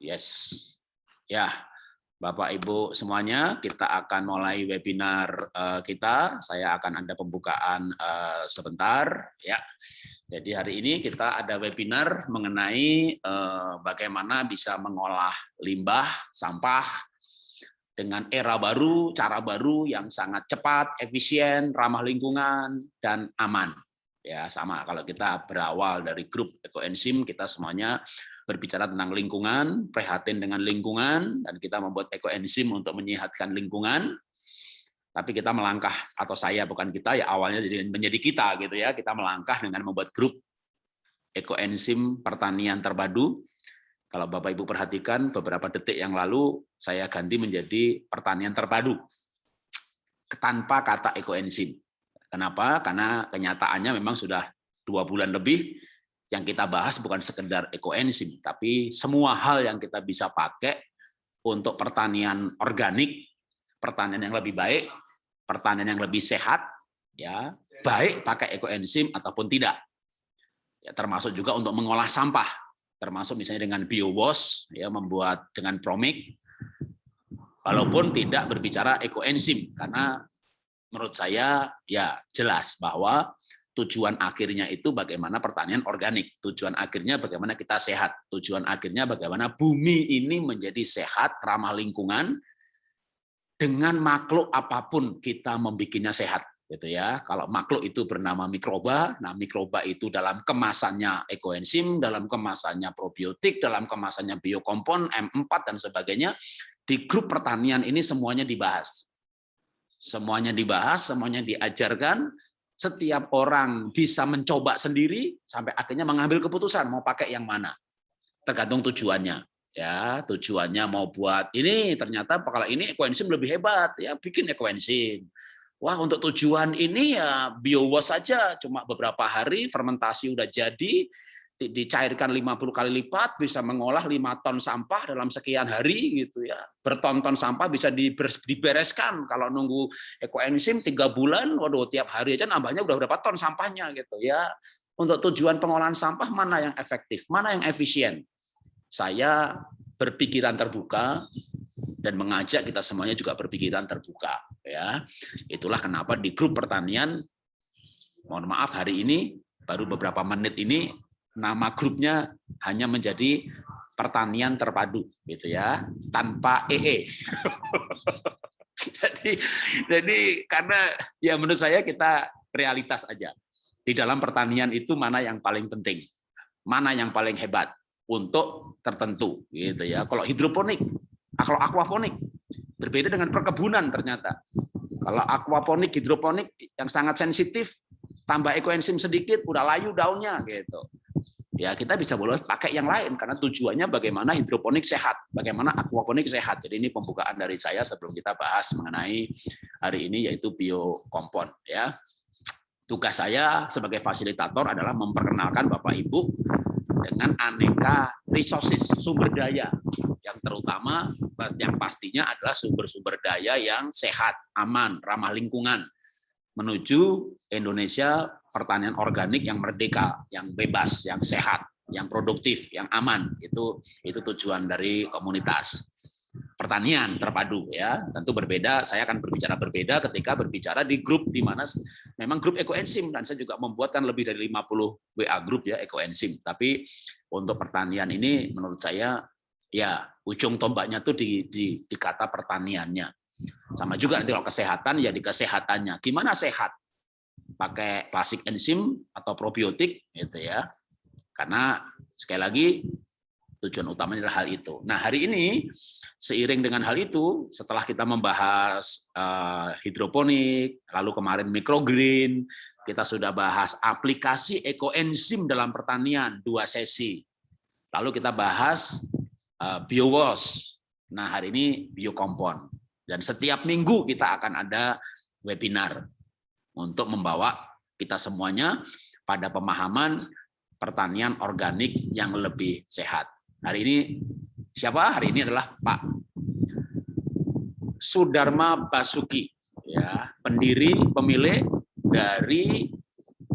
Yes. Ya, Bapak Ibu semuanya, kita akan mulai webinar kita. Saya akan ada pembukaan sebentar ya. Jadi hari ini kita ada webinar mengenai bagaimana bisa mengolah limbah, sampah dengan era baru, cara baru yang sangat cepat, efisien, ramah lingkungan dan aman. Ya, sama kalau kita berawal dari grup ekoenzim, kita semuanya berbicara tentang lingkungan, prihatin dengan lingkungan, dan kita membuat ekoenzim untuk menyehatkan lingkungan. Tapi kita melangkah, atau saya bukan kita ya, awalnya jadi menjadi kita gitu ya. Kita melangkah dengan membuat grup ekoenzim pertanian terpadu. Kalau Bapak Ibu perhatikan beberapa detik yang lalu saya ganti menjadi pertanian terpadu tanpa kata ekoenzim. Kenapa? Karena kenyataannya memang sudah 2 bulan lebih yang kita bahas bukan sekedar ekoenzim, tapi semua hal yang kita bisa pakai untuk pertanian organik, pertanian yang lebih baik, pertanian yang lebih sehat, ya baik pakai ekoenzim ataupun tidak. Ya, termasuk juga untuk mengolah sampah, termasuk misalnya dengan biowash, ya membuat dengan promik, walaupun tidak berbicara ekoenzim, karena menurut saya ya jelas bahwa tujuan akhirnya itu bagaimana pertanian organik, tujuan akhirnya bagaimana kita sehat, tujuan akhirnya bagaimana bumi ini menjadi sehat, ramah lingkungan, dengan makhluk apapun kita membikinnya sehat, gitu ya. Kalau makhluk itu bernama mikroba, nah mikroba itu dalam kemasannya ekoenzim, dalam kemasannya probiotik, dalam kemasannya biokompon, M4 dan sebagainya. Di grup pertanian ini semuanya dibahas. Semuanya dibahas, semuanya diajarkan. Setiap orang bisa mencoba sendiri sampai akhirnya mengambil keputusan mau pakai yang mana. Tergantung tujuannya. Ya, tujuannya mau buat ini, ternyata kalau ini ekoenzim lebih hebat, ya bikin ekoenzim. Wah, untuk tujuan ini ya biowash saja, cuma beberapa hari fermentasi udah jadi, dicairkan 50 kali lipat, bisa mengolah 5 ton sampah dalam sekian hari gitu ya. Berton-ton sampah bisa dibereskan. Kalau nunggu ekoenzim 3 bulan, waduh tiap hari aja nambahnya udah berapa ton sampahnya gitu ya. Untuk tujuan pengolahan sampah mana yang efektif, mana yang efisien? Saya berpikiran terbuka dan mengajak kita semuanya juga berpikiran terbuka ya. Itulah kenapa di grup pertanian, mohon maaf hari ini baru beberapa menit ini nama grupnya hanya menjadi pertanian terpadu gitu ya, tanpa EE. jadi karena ya menurut saya kita realitas aja. Di dalam pertanian itu mana yang paling penting, mana yang paling hebat untuk tertentu gitu ya. Kalau hidroponik, kalau aquaponik berbeda dengan perkebunan ternyata. Kalau aquaponik, hidroponik yang sangat sensitif, tambah ekoenzim sedikit udah layu daunnya gitu. Ya kita bisa boleh pakai yang lain karena tujuannya bagaimana hidroponik sehat, bagaimana aquaponik sehat. Jadi ini pembukaan dari saya sebelum kita bahas mengenai hari ini yaitu biokompon ya. Tugas saya sebagai fasilitator adalah memperkenalkan Bapak Ibu dengan aneka resources, sumber daya yang terutama yang pastinya adalah sumber-sumber daya yang sehat, aman, ramah lingkungan menuju Indonesia pertanian organik yang merdeka, yang bebas, yang sehat, yang produktif, yang aman. Itu tujuan dari komunitas pertanian terpadu ya. Tentu berbeda, saya akan berbicara berbeda ketika berbicara di grup di mana memang grup ekoenzim, dan saya juga membuatkan lebih dari 50 WA grup ya ekoenzim. Tapi untuk pertanian ini menurut saya ya ujung tombaknya tuh di kata pertaniannya. Sama juga nanti kalau kesehatan ya di kesehatannya. Gimana sehat? Pakai klasik enzim atau probiotik gitu ya. Karena sekali lagi tujuan utamanya adalah hal itu. Nah, hari ini seiring dengan hal itu setelah kita membahas hidroponik, lalu kemarin microgreen, kita sudah bahas aplikasi ekoenzim dalam pertanian 2 sesi. Lalu kita bahas biowash. Nah, hari ini biokompon. Dan setiap minggu kita akan ada webinar untuk membawa kita semuanya pada pemahaman pertanian organik yang lebih sehat. Hari ini siapa? Hari ini adalah Pak Sudarma Basuki, ya, pendiri pemilik dari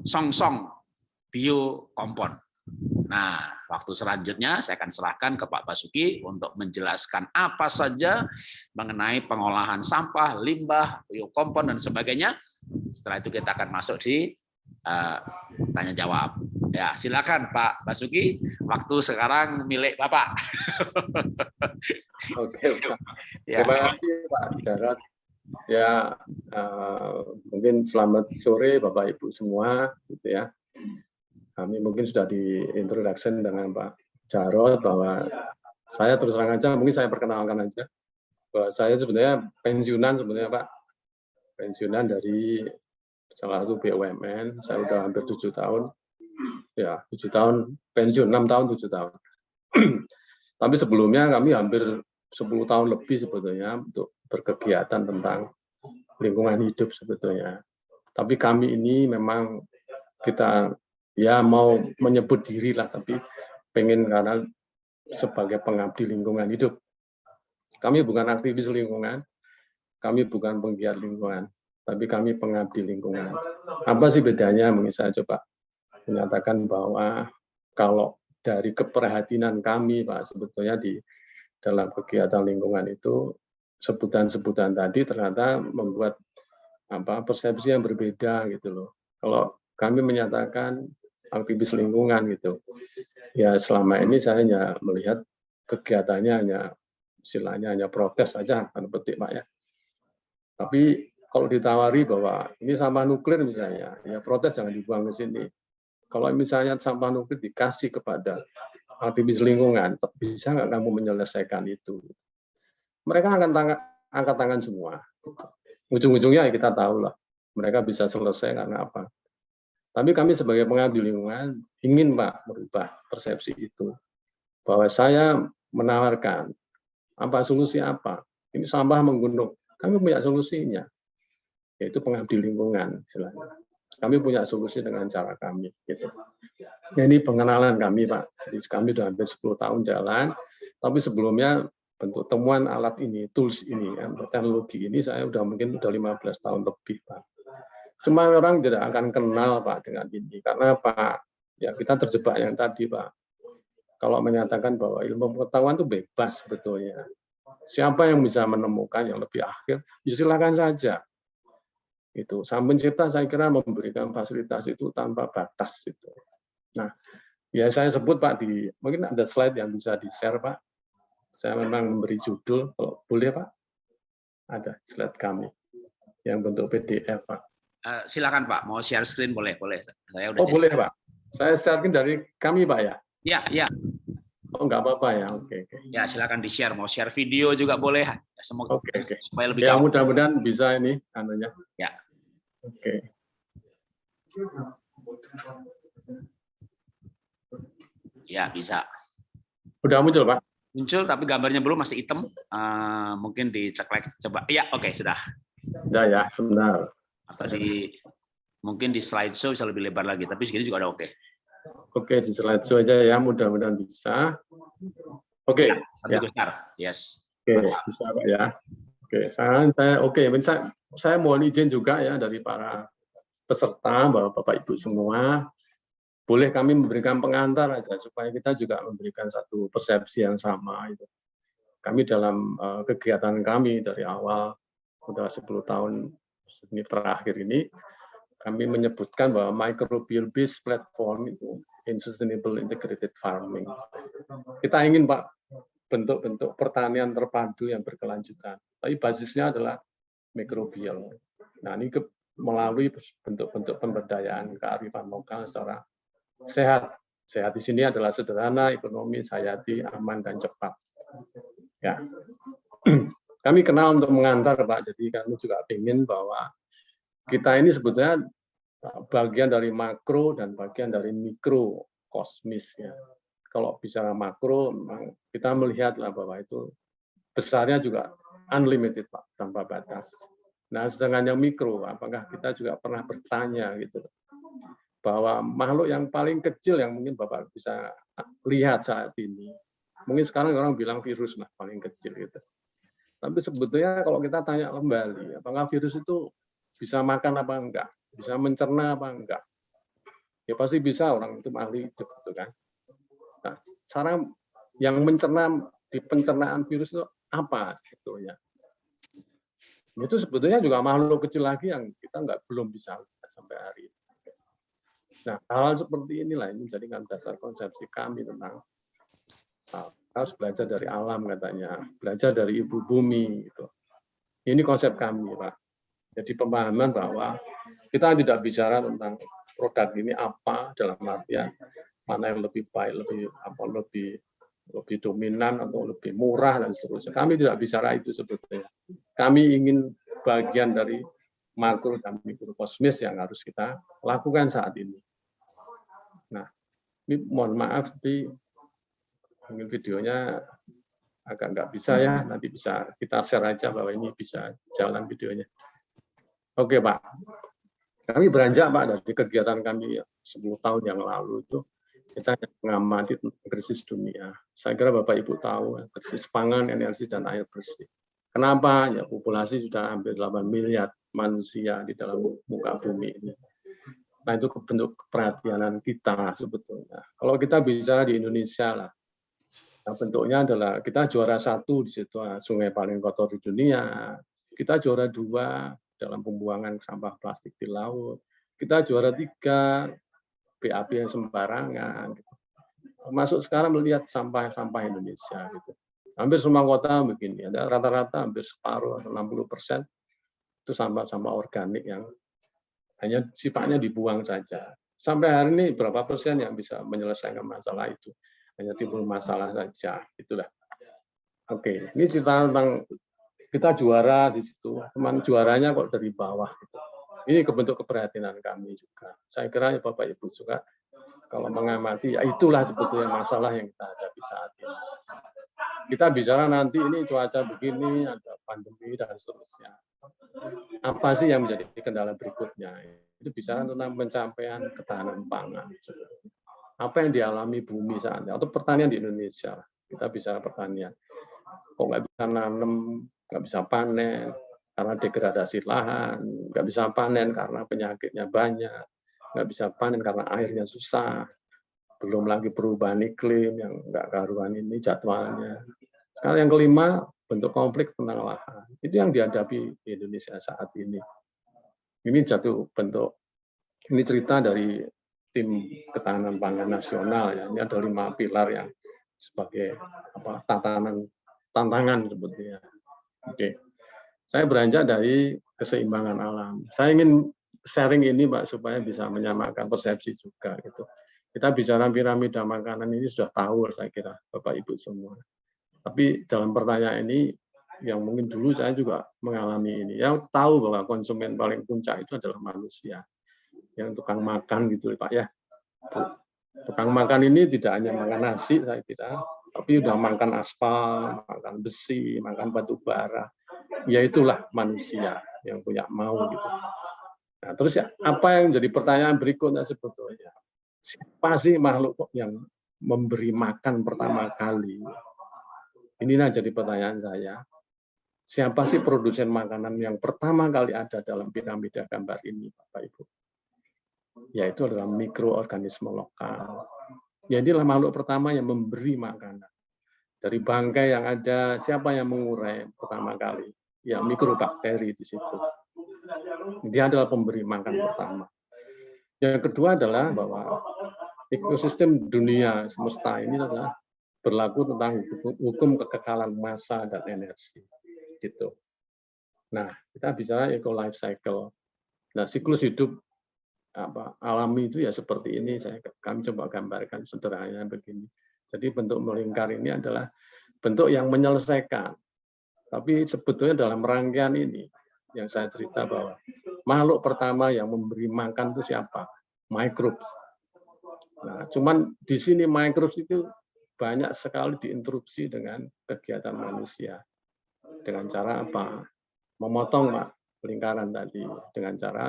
Songsong Biokompon. Nah, waktu selanjutnya saya akan serahkan ke Pak Basuki untuk menjelaskan apa saja mengenai pengolahan sampah, limbah, biokompon, dan sebagainya. Setelah itu kita akan masuk di tanya jawab. Ya, silakan Pak Basuki. Waktu sekarang milik Bapak. Oke, Pak. Terima kasih Pak Jarod. Ya, mungkin selamat sore Bapak Ibu semua, gitu ya. Kami mungkin sudah di introduction dengan Pak Jarod bahwa saya terus terang aja, mungkin saya perkenalkan aja bahwa saya sebenarnya pensiunan sebenarnya Pak, pensiunan dari salah satu BUMN. Saya udah hampir 7 tahun, ya 7 tahun pensiun, 6 tahun 7 tahun. Tapi sebelumnya kami hampir 10 tahun lebih sebetulnya untuk berkegiatan tentang lingkungan hidup sebetulnya. Tapi kami ini memang kita ya mau menyebut diri lah, tapi pengen karena sebagai pengabdi lingkungan hidup. Kami bukan aktivis lingkungan, kami bukan penggiat lingkungan, tapi kami pengabdi lingkungan. Apa sih bedanya? Mungkin saya coba menyatakan bahwa kalau dari keprihatinan kami, Pak, sebetulnya di dalam kegiatan lingkungan itu sebutan-sebutan tadi ternyata membuat persepsi yang berbeda gitu loh. Kalau kami menyatakan aktivis lingkungan gitu, ya selama ini saya hanya melihat kegiatannya hanya istilahnya hanya protes saja, kan petik Pak ya. Tapi kalau ditawari bahwa ini sampah nuklir misalnya, ya protes jangan dibuang ke sini. Kalau misalnya sampah nuklir dikasih kepada aktivis lingkungan, bisa nggak kamu menyelesaikan itu? Mereka akan angkat tangan semua. Ujung-ujungnya ya kita tahu lah, mereka bisa selesai karena apa. Tapi kami sebagai pengabdi lingkungan ingin Pak merubah persepsi itu. Bahwa saya menawarkan solusi apa. Ini sampah menggunung. Kami punya solusinya. Yaitu pengabdi lingkungan. Istilahnya. Kami punya solusi dengan cara kami. Gitu. Ini pengenalan kami Pak. Jadi kami sudah hampir 10 tahun jalan. Tapi sebelumnya bentuk temuan alat ini, tools ini, teknologi ini saya mungkin udah 15 tahun lebih Pak. Cuma orang tidak akan kenal Pak dengan ini. Karena Pak, ya kita terjebak yang tadi Pak. Kalau menyatakan bahwa ilmu pengetahuan itu bebas sebetulnya. Siapa yang bisa menemukan yang lebih akhir, ya silakan saja. Itu Sang Pencipta saya kira memberikan fasilitas itu tanpa batas itu. Nah, ya saya sebut Pak mungkin ada slide yang bisa di-share Pak. Saya memang memberi judul, kalau boleh Pak. Ada slide kami yang bentuk PDF Pak. Silakan Pak, mau share screen boleh. Saya udah boleh Pak. Saya share dari kami Pak ya. Ya. Oh nggak apa-apa ya, oke. Ya silakan di share, mau share video juga boleh. Semoga Oke. Supaya lebih ya gampang. Mudah-mudahan bisa ini anunya. Ya. Oke. Ya bisa. Udah muncul Pak? Muncul tapi gambarnya belum, masih hitam. Mungkin dicek lagi coba. Iya, oke sudah. Ya, sebentar. Atau mungkin di slideshow bisa lebih lebar lagi, tapi segini juga udah oke. Oke, di slideshow aja ya, mudah-mudahan bisa. Oke. Ya. Yes. Oke, bisa Pak ya. Oke, saya mohon izin juga ya dari para peserta, Bapak Ibu semua, boleh kami memberikan pengantar aja supaya kita juga memberikan satu persepsi yang sama. Kami dalam kegiatan kami dari awal sudah 10 tahun ini terakhir ini, kami menyebutkan bahwa microbial based platform itu in sustainable integrated farming. Kita ingin Pak bentuk-bentuk pertanian terpadu yang berkelanjutan, tapi basisnya adalah mikrobial. Nah ini melalui bentuk-bentuk pemberdayaan kearifan lokal secara sehat. Sehat di sini adalah sederhana, ekonomis, hayati, aman dan cepat. Ya, kami kenal untuk mengantar Pak. Jadi kami juga ingin bahwa kita ini sebetulnya bagian dari makro dan bagian dari mikro kosmis ya. Kalau bicara makro, memang kita melihatlah bahwa itu besarnya juga unlimited Pak, tanpa batas. Nah, sedangkan yang mikro, apakah kita juga pernah bertanya gitu bahwa makhluk yang paling kecil yang mungkin Bapak bisa lihat saat ini, mungkin sekarang orang bilang virus lah paling kecil gitu. Tapi sebetulnya kalau kita tanya kembali, apakah virus itu bisa makan apa enggak, bisa mencerna apa enggak? Ya pasti bisa, orang itu ahli gitu kan. Nah, cara yang mencerna di pencernaan virus itu apa sebetulnya? Itu sebetulnya juga makhluk kecil lagi yang kita belum bisa lihat sampai hari ini. Nah, hal seperti inilah ini menjadikan dasar konsepsi kami tentang harus belajar dari alam katanya, belajar dari ibu bumi gitu. Ini konsep kami, Pak. Jadi pemahaman bahwa kita tidak bicara tentang produk ini apa dalam artian mana yang lebih baik, lebih dominan atau lebih murah dan seterusnya. Kami tidak bicara itu sebetulnya. Kami ingin bagian dari makro dan mikrokosmis yang harus kita lakukan saat ini. Nah, ini mohon maaf, mungkin videonya agak nggak bisa ya, nanti bisa kita share aja bahwa ini bisa jalan videonya. Oke Pak, kami beranjak Pak dari kegiatan kami 10 tahun yang lalu itu kita mengamati krisis dunia. Saya kira Bapak Ibu tahu krisis pangan, energi dan air bersih. Kenapa? Ya populasi sudah hampir 8 miliar manusia di dalam muka bumi ini. Nah itu bentuk keperhatianan kita sebetulnya. Kalau kita bicara di Indonesia lah, nah, bentuknya adalah kita juara 1 di situ sungai paling kotor di dunia. Kita juara 2 dalam pembuangan sampah plastik di laut. Kita juara 3 BAB yang sembarangan. Gitu. Masuk sekarang melihat sampah-sampah Indonesia. Gitu. Hampir semua kota begini. Ada rata-rata hampir separuh atau 60% itu sampah-sampah organik yang hanya sifatnya dibuang saja. Sampai hari ini berapa persen yang bisa menyelesaikan masalah itu? Hanya timbul masalah saja. Itulah. Oke, ini cerita tentang kita juara di situ. Teman juaranya kok dari bawah. Gitu. Ini kebentuk keprihatinan kami juga. Saya kira ya Bapak Ibu juga kalau mengamati, ya itulah sebetulnya masalah yang kita hadapi saat ini. Kita bicara nanti ini cuaca begini, ada pandemi dan seterusnya. Apa sih yang menjadi kendala berikutnya? Itu bicara tentang pencapaian ketahanan pangan. Apa yang dialami bumi saat ini, atau pertanian di Indonesia. Kita bicara pertanian. Kok nggak bisa nanam, nggak bisa panen, karena degradasi lahan, nggak bisa panen karena penyakitnya banyak, nggak bisa panen karena airnya susah, belum lagi perubahan iklim yang nggak karuan ini jadwalnya. Sekarang yang kelima, bentuk konflik tentang lahan. Itu yang dihadapi di Indonesia saat ini. Ini jatuh bentuk, ini cerita dari tim ketahanan pangan nasional. Ya. Ini ada 5 pilar yang sebagai tantangan sebetulnya. Oke. Saya beranjak dari keseimbangan alam. Saya ingin sharing ini Pak supaya bisa menyamakan persepsi juga gitu. Kita bicara piramida makanan ini sudah tahu saya kira Bapak Ibu semua. Tapi dalam pertanyaan ini yang mungkin dulu saya juga mengalami ini. Yang tahu bahwa konsumen paling puncak itu adalah manusia. Yang tukang makan gitu Pak ya. Tukang makan ini tidak hanya makan nasi saya kira, tapi udah makan aspal, makan besi, makan batu bara. Ya itulah manusia yang punya mau gitu. Nah, terus ya, apa yang jadi pertanyaan berikutnya sebetulnya? Siapa sih makhluk yang memberi makan pertama kali? Inilah jadi pertanyaan saya. Siapa sih produsen makanan yang pertama kali ada dalam piramida gambar ini, Bapak Ibu? Yaitu adalah mikroorganisme lokal. Jadilah makhluk pertama yang memberi makanan. Dari bangkai yang ada, siapa yang mengurai pertama kali? Ya, mikrobakteri di situ. Dia adalah pemberi makan pertama. Yang kedua adalah bahwa ekosistem dunia semesta ini adalah berlaku tentang hukum kekekalan massa dan energi. Gitu. Nah, kita bicara eco life cycle. Nah, siklus hidup alami itu ya seperti ini. Kami coba gambarkan sederhananya begini. Jadi bentuk melingkar ini adalah bentuk yang menyelesaikan. Tapi sebetulnya dalam rangkaian ini yang saya cerita bahwa makhluk pertama yang memberi makan itu siapa? Microbes. Nah, cuman di sini microbes itu banyak sekali diinterupsi dengan kegiatan manusia. Dengan cara apa? Memotong Pak, lingkaran tadi dengan cara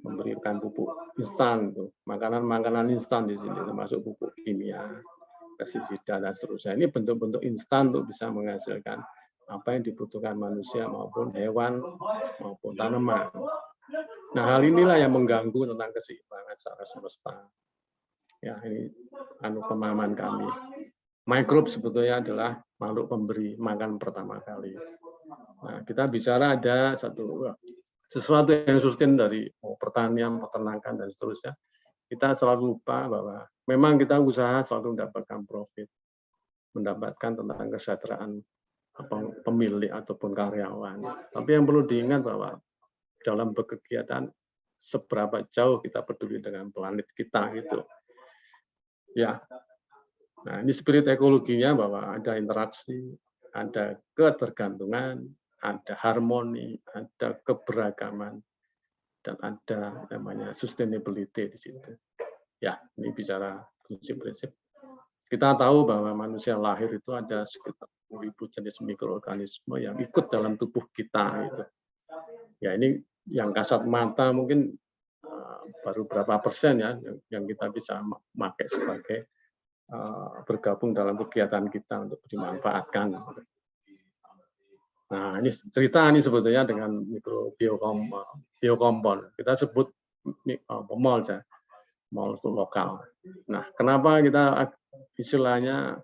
memberikan pupuk instan, makanan-makanan instan di sini termasuk pupuk kimia, pestisida dan seterusnya. Ini bentuk-bentuk instan untuk bisa menghasilkan apa yang dibutuhkan manusia maupun hewan maupun tanaman. Nah, hal inilah yang mengganggu tentang keseimbangan secara semesta. Ya, ini pemahaman kami. Microbe sebetulnya adalah makhluk pemberi makan pertama kali. Nah, kita bicara ada sesuatu yang sustain dari pertanian, peternakan, dan seterusnya. Kita selalu lupa bahwa memang kita usaha selalu mendapatkan profit, mendapatkan tentang kesejahteraan pemilik ataupun karyawan. Tapi yang perlu diingat bahwa dalam berkegiatan seberapa jauh kita peduli dengan planet kita gitu. Ya. Nah, ini spirit ekologinya bahwa ada interaksi, ada ketergantungan, ada harmoni, ada keberagaman, dan ada namanya sustainability di situ. Ya, ini bicara prinsip-prinsip. Kita tahu bahwa manusia lahir itu ada sekitar 10.000 jenis mikroorganisme yang ikut dalam tubuh kita. Gitu. Ya, ini yang kasat mata mungkin baru berapa persen ya yang kita bisa pakai sebagai bergabung dalam kegiatan kita untuk dimanfaatkan. Nah, ini cerita ini sebetulnya dengan biokompon. Kita sebut mol saja, mol itu lokal. Nah, kenapa kita istilahnya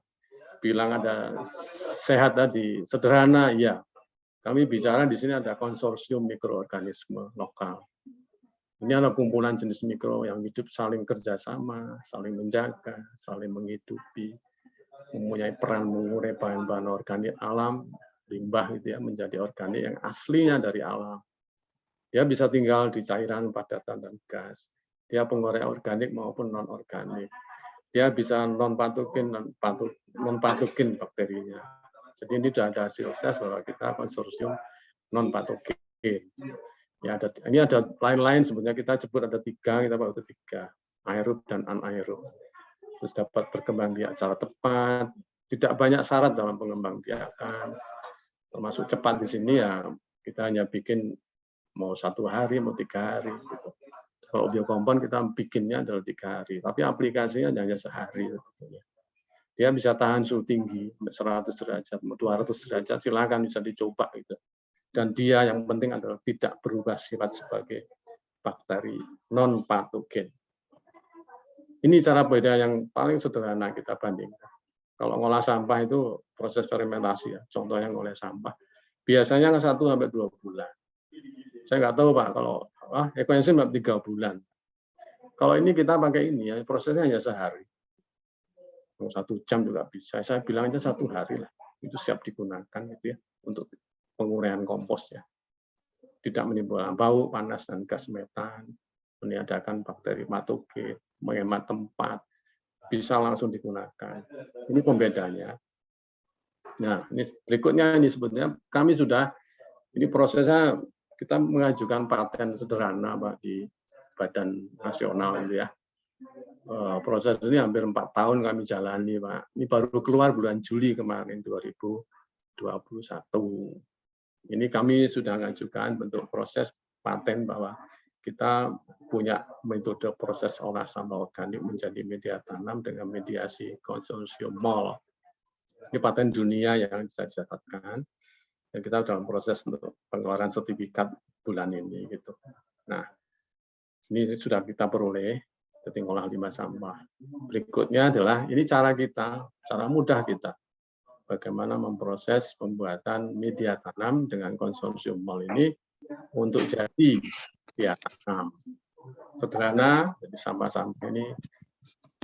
bilang ada sehat tadi, sederhana, ya. Kami bicara di sini ada konsorsium mikroorganisme lokal. Ini adalah kumpulan jenis mikro yang hidup saling kerjasama, saling menjaga, saling menghidupi, mempunyai peran mengurai bahan-bahan organik alam, limbah gitu ya, menjadi organik yang aslinya dari alam. Dia bisa tinggal di cairan, padatan, dan gas. Dia pengurai organik maupun non-organik. Dia bisa non-patogen dan non-patogen bakterinya. Jadi ini sudah ada hasil tes bahwa kita konsorsium non-patogen. Ya, ini ada lain-lain sebenarnya kita sebut ada 3, kita baru 3, aerob dan anaerob. Terus dapat berkembang biak secara tepat, tidak banyak syarat dalam pengembangbiakan, termasuk cepat di sini ya kita hanya bikin mau 1 hari, mau 3 hari. Gitu. Kalau biokompon kita bikinnya adalah 3 hari, tapi aplikasinya hanya sehari. Sebetulnya. Dia bisa tahan suhu tinggi, 100 derajat, 200 derajat, silakan bisa dicoba. Gitu. Dan dia yang penting adalah tidak berubah sifat sebagai bakteri non-patogen. Ini cara beda yang paling sederhana kita bandingkan. Kalau ngolah sampah itu proses fermentasi ya, contohnya ngolah sampah. Biasanya 1-2 bulan. Saya nggak tahu Pak, kalau ekoenzim 3 bulan. Kalau ini kita pakai ini ya, prosesnya hanya sehari. 1 jam juga bisa. Saya bilang aja 1 hari lah. Itu siap digunakan gitu ya untuk penguraian kompos ya. Tidak menimbulkan bau, panas, dan gas metan, meniadakan bakteri patogen, menghemat tempat, bisa langsung digunakan. Ini pembedanya. Nah, ini berikutnya ini sebetulnya kami sudah, ini prosesnya kita mengajukan paten sederhana Pak di Badan Nasional gitu ya. Proses ini hampir 4 tahun kami jalani Pak. Ini baru keluar bulan Juli kemarin 2021. Ini kami sudah mengajukan bentuk proses paten bahwa kita punya metode proses olah sampah organik menjadi media tanam dengan mediasi konsorsium MOL. Ini paten dunia yang saya dapatkan dan kita dalam proses untuk pengeluaran sertifikat bulan ini gitu. Nah, ini sudah kita peroleh jadi ngolah limbah sampah. Berikutnya adalah ini cara kita, cara mudah kita. Bagaimana memproses pembuatan media tanam dengan konsorsium MOL ini untuk jadi media tanam. Sederhana, jadi sampah-sampah ini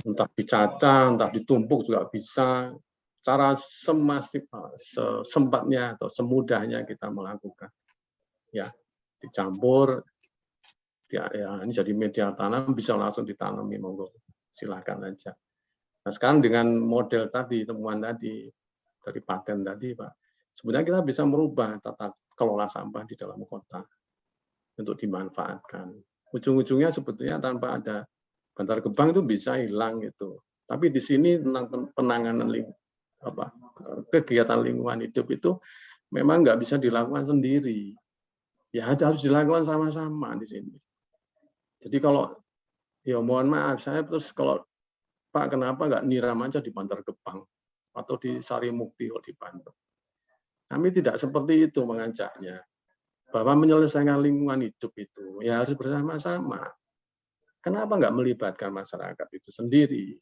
entah dicacah, entah ditumpuk juga bisa. Cara sesempatnya atau semudahnya kita melakukan. Ya, dicampur, ya ini jadi media tanam bisa langsung ditanami, monggo silakan aja. Nah, sekarang dengan model tadi, temuan tadi, dari paten tadi, Pak, sebenarnya kita bisa merubah tata kelola sampah di dalam kota untuk dimanfaatkan. Ujung-ujungnya sebetulnya tanpa ada Bantar Gebang itu bisa hilang gitu. Tapi di sini tentang penanganan kegiatan lingkungan hidup itu memang nggak bisa dilakukan sendiri. Ya harus dilakukan sama-sama di sini. Jadi kalau ya mohon maaf saya terus kalau Pak kenapa nggak niram aja di Bantar Gebang atau di Sarimukti kalau di Bandung. Kami tidak seperti itu mengajaknya. Bahwa menyelesaikan lingkungan hidup itu ya harus bersama-sama. kenapa nggak melibatkan masyarakat itu sendiri?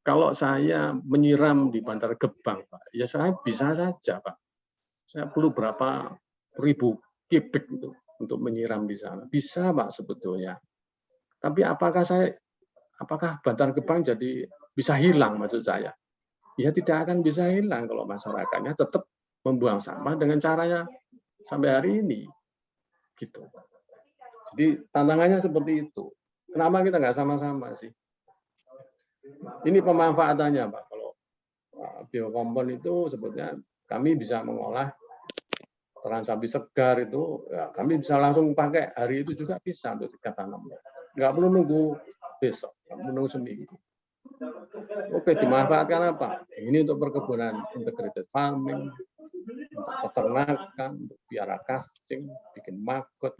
Kalau saya menyiram di Bantar Gebang, Pak, ya saya bisa saja, Pak. Saya perlu berapa ribu kubik itu untuk menyiram di sana. Bisa, Pak, sebetulnya. Tapi apakah Bantar Gebang jadi bisa hilang, maksud saya? Ya tidak akan bisa hilang kalau masyarakatnya tetap membuang sampah dengan caranya sampai hari ini. Gitu. Jadi tantangannya seperti itu. Kenapa kita nggak sama-sama sih? Ini pemanfaatannya, Pak. Kalau biokompon itu sebetulnya kami bisa mengolah kotoran sapi segar itu, ya kami bisa langsung pakai hari itu juga bisa untuk kita tanam. Nggak perlu nunggu besok, nggak perlu nunggu seminggu. Oke, dimanfaatkan apa? Ini untuk perkebunan integrated farming, untuk peternakan, untuk piara kascing, bikin maggot,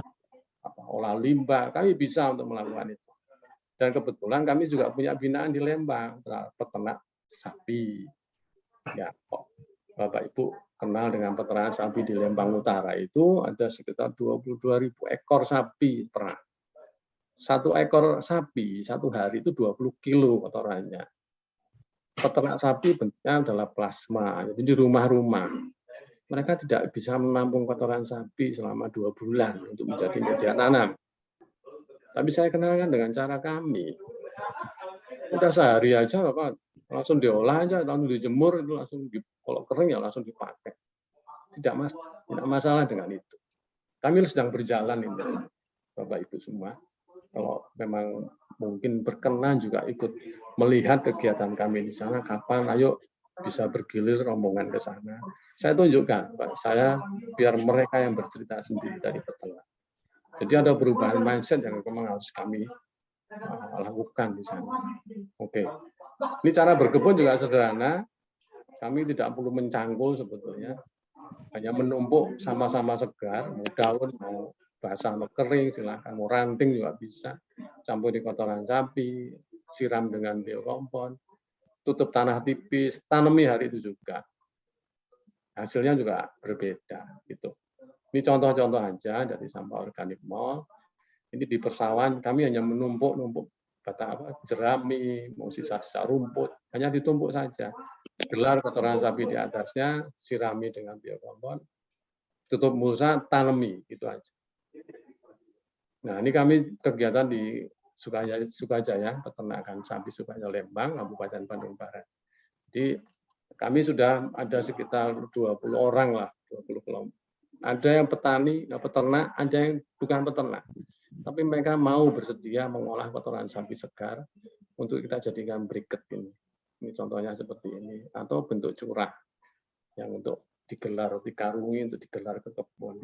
olah limbah, kami bisa untuk melakukan itu. Dan kebetulan kami juga punya binaan di Lembang, peternak sapi. Ya, kok Bapak Ibu kenal dengan peternak sapi di Lembang Utara itu ada sekitar 22.000 ekor sapi pernah. Satu ekor sapi satu hari itu 20 kilo kotorannya. Peternak sapi bentuknya adalah plasma, jadi di rumah-rumah. Mereka tidak bisa menampung kotoran sapi selama 2 bulan untuk menjadi media tanam. Tapi saya kenalkan dengan cara kami. Udah sehari aja Bapak langsung diolah aja, langsung dijemur itu langsung kalau kering ya langsung dipakai. Tidak masalah dengan itu. Kami sedang berjalan ini, Bapak Ibu semua. Kalau memang mungkin berkenan juga ikut melihat kegiatan kami di sana, kapan ayo bisa bergilir rombongan ke sana. Saya tunjukkan, Pak, saya biar mereka yang bercerita sendiri dari peternak. Jadi ada perubahan mindset yang memang harus kami lakukan di sana. Oke, ini cara berkebun juga sederhana. Kami tidak perlu mencangkul sebetulnya, hanya menumpuk sama-sama segar, mau daun, mau basah, mau kering, silakan. Mau ranting juga bisa. Campur di kotoran sapi, siram dengan biokompon, tutup tanah tipis, tanami hari itu juga. Hasilnya juga berbeda, gitu. Ini contoh-contoh aja dari sampah organik mall. Ini di persawahan kami hanya menumpuk jerami, mau sisa-sisa rumput, hanya ditumpuk saja. Gelar kotoran sapi di atasnya, sirami dengan biokompon, tutup mulsa, tanami, gitu aja. Nah, ini kami kegiatan di Sukajaya, peternakan sapi Sukajaya Lembang, Kabupaten Bandung Barat. Jadi kami sudah ada sekitar 20 orang lah, 20 kelompok. Ada yang petani, peternak, ada yang bukan peternak. Tapi mereka mau bersedia mengolah kotoran sapi segar untuk kita jadikan briket ini. Ini contohnya seperti ini. Atau bentuk curah yang untuk digelar, dikarungi untuk digelar ke kebun.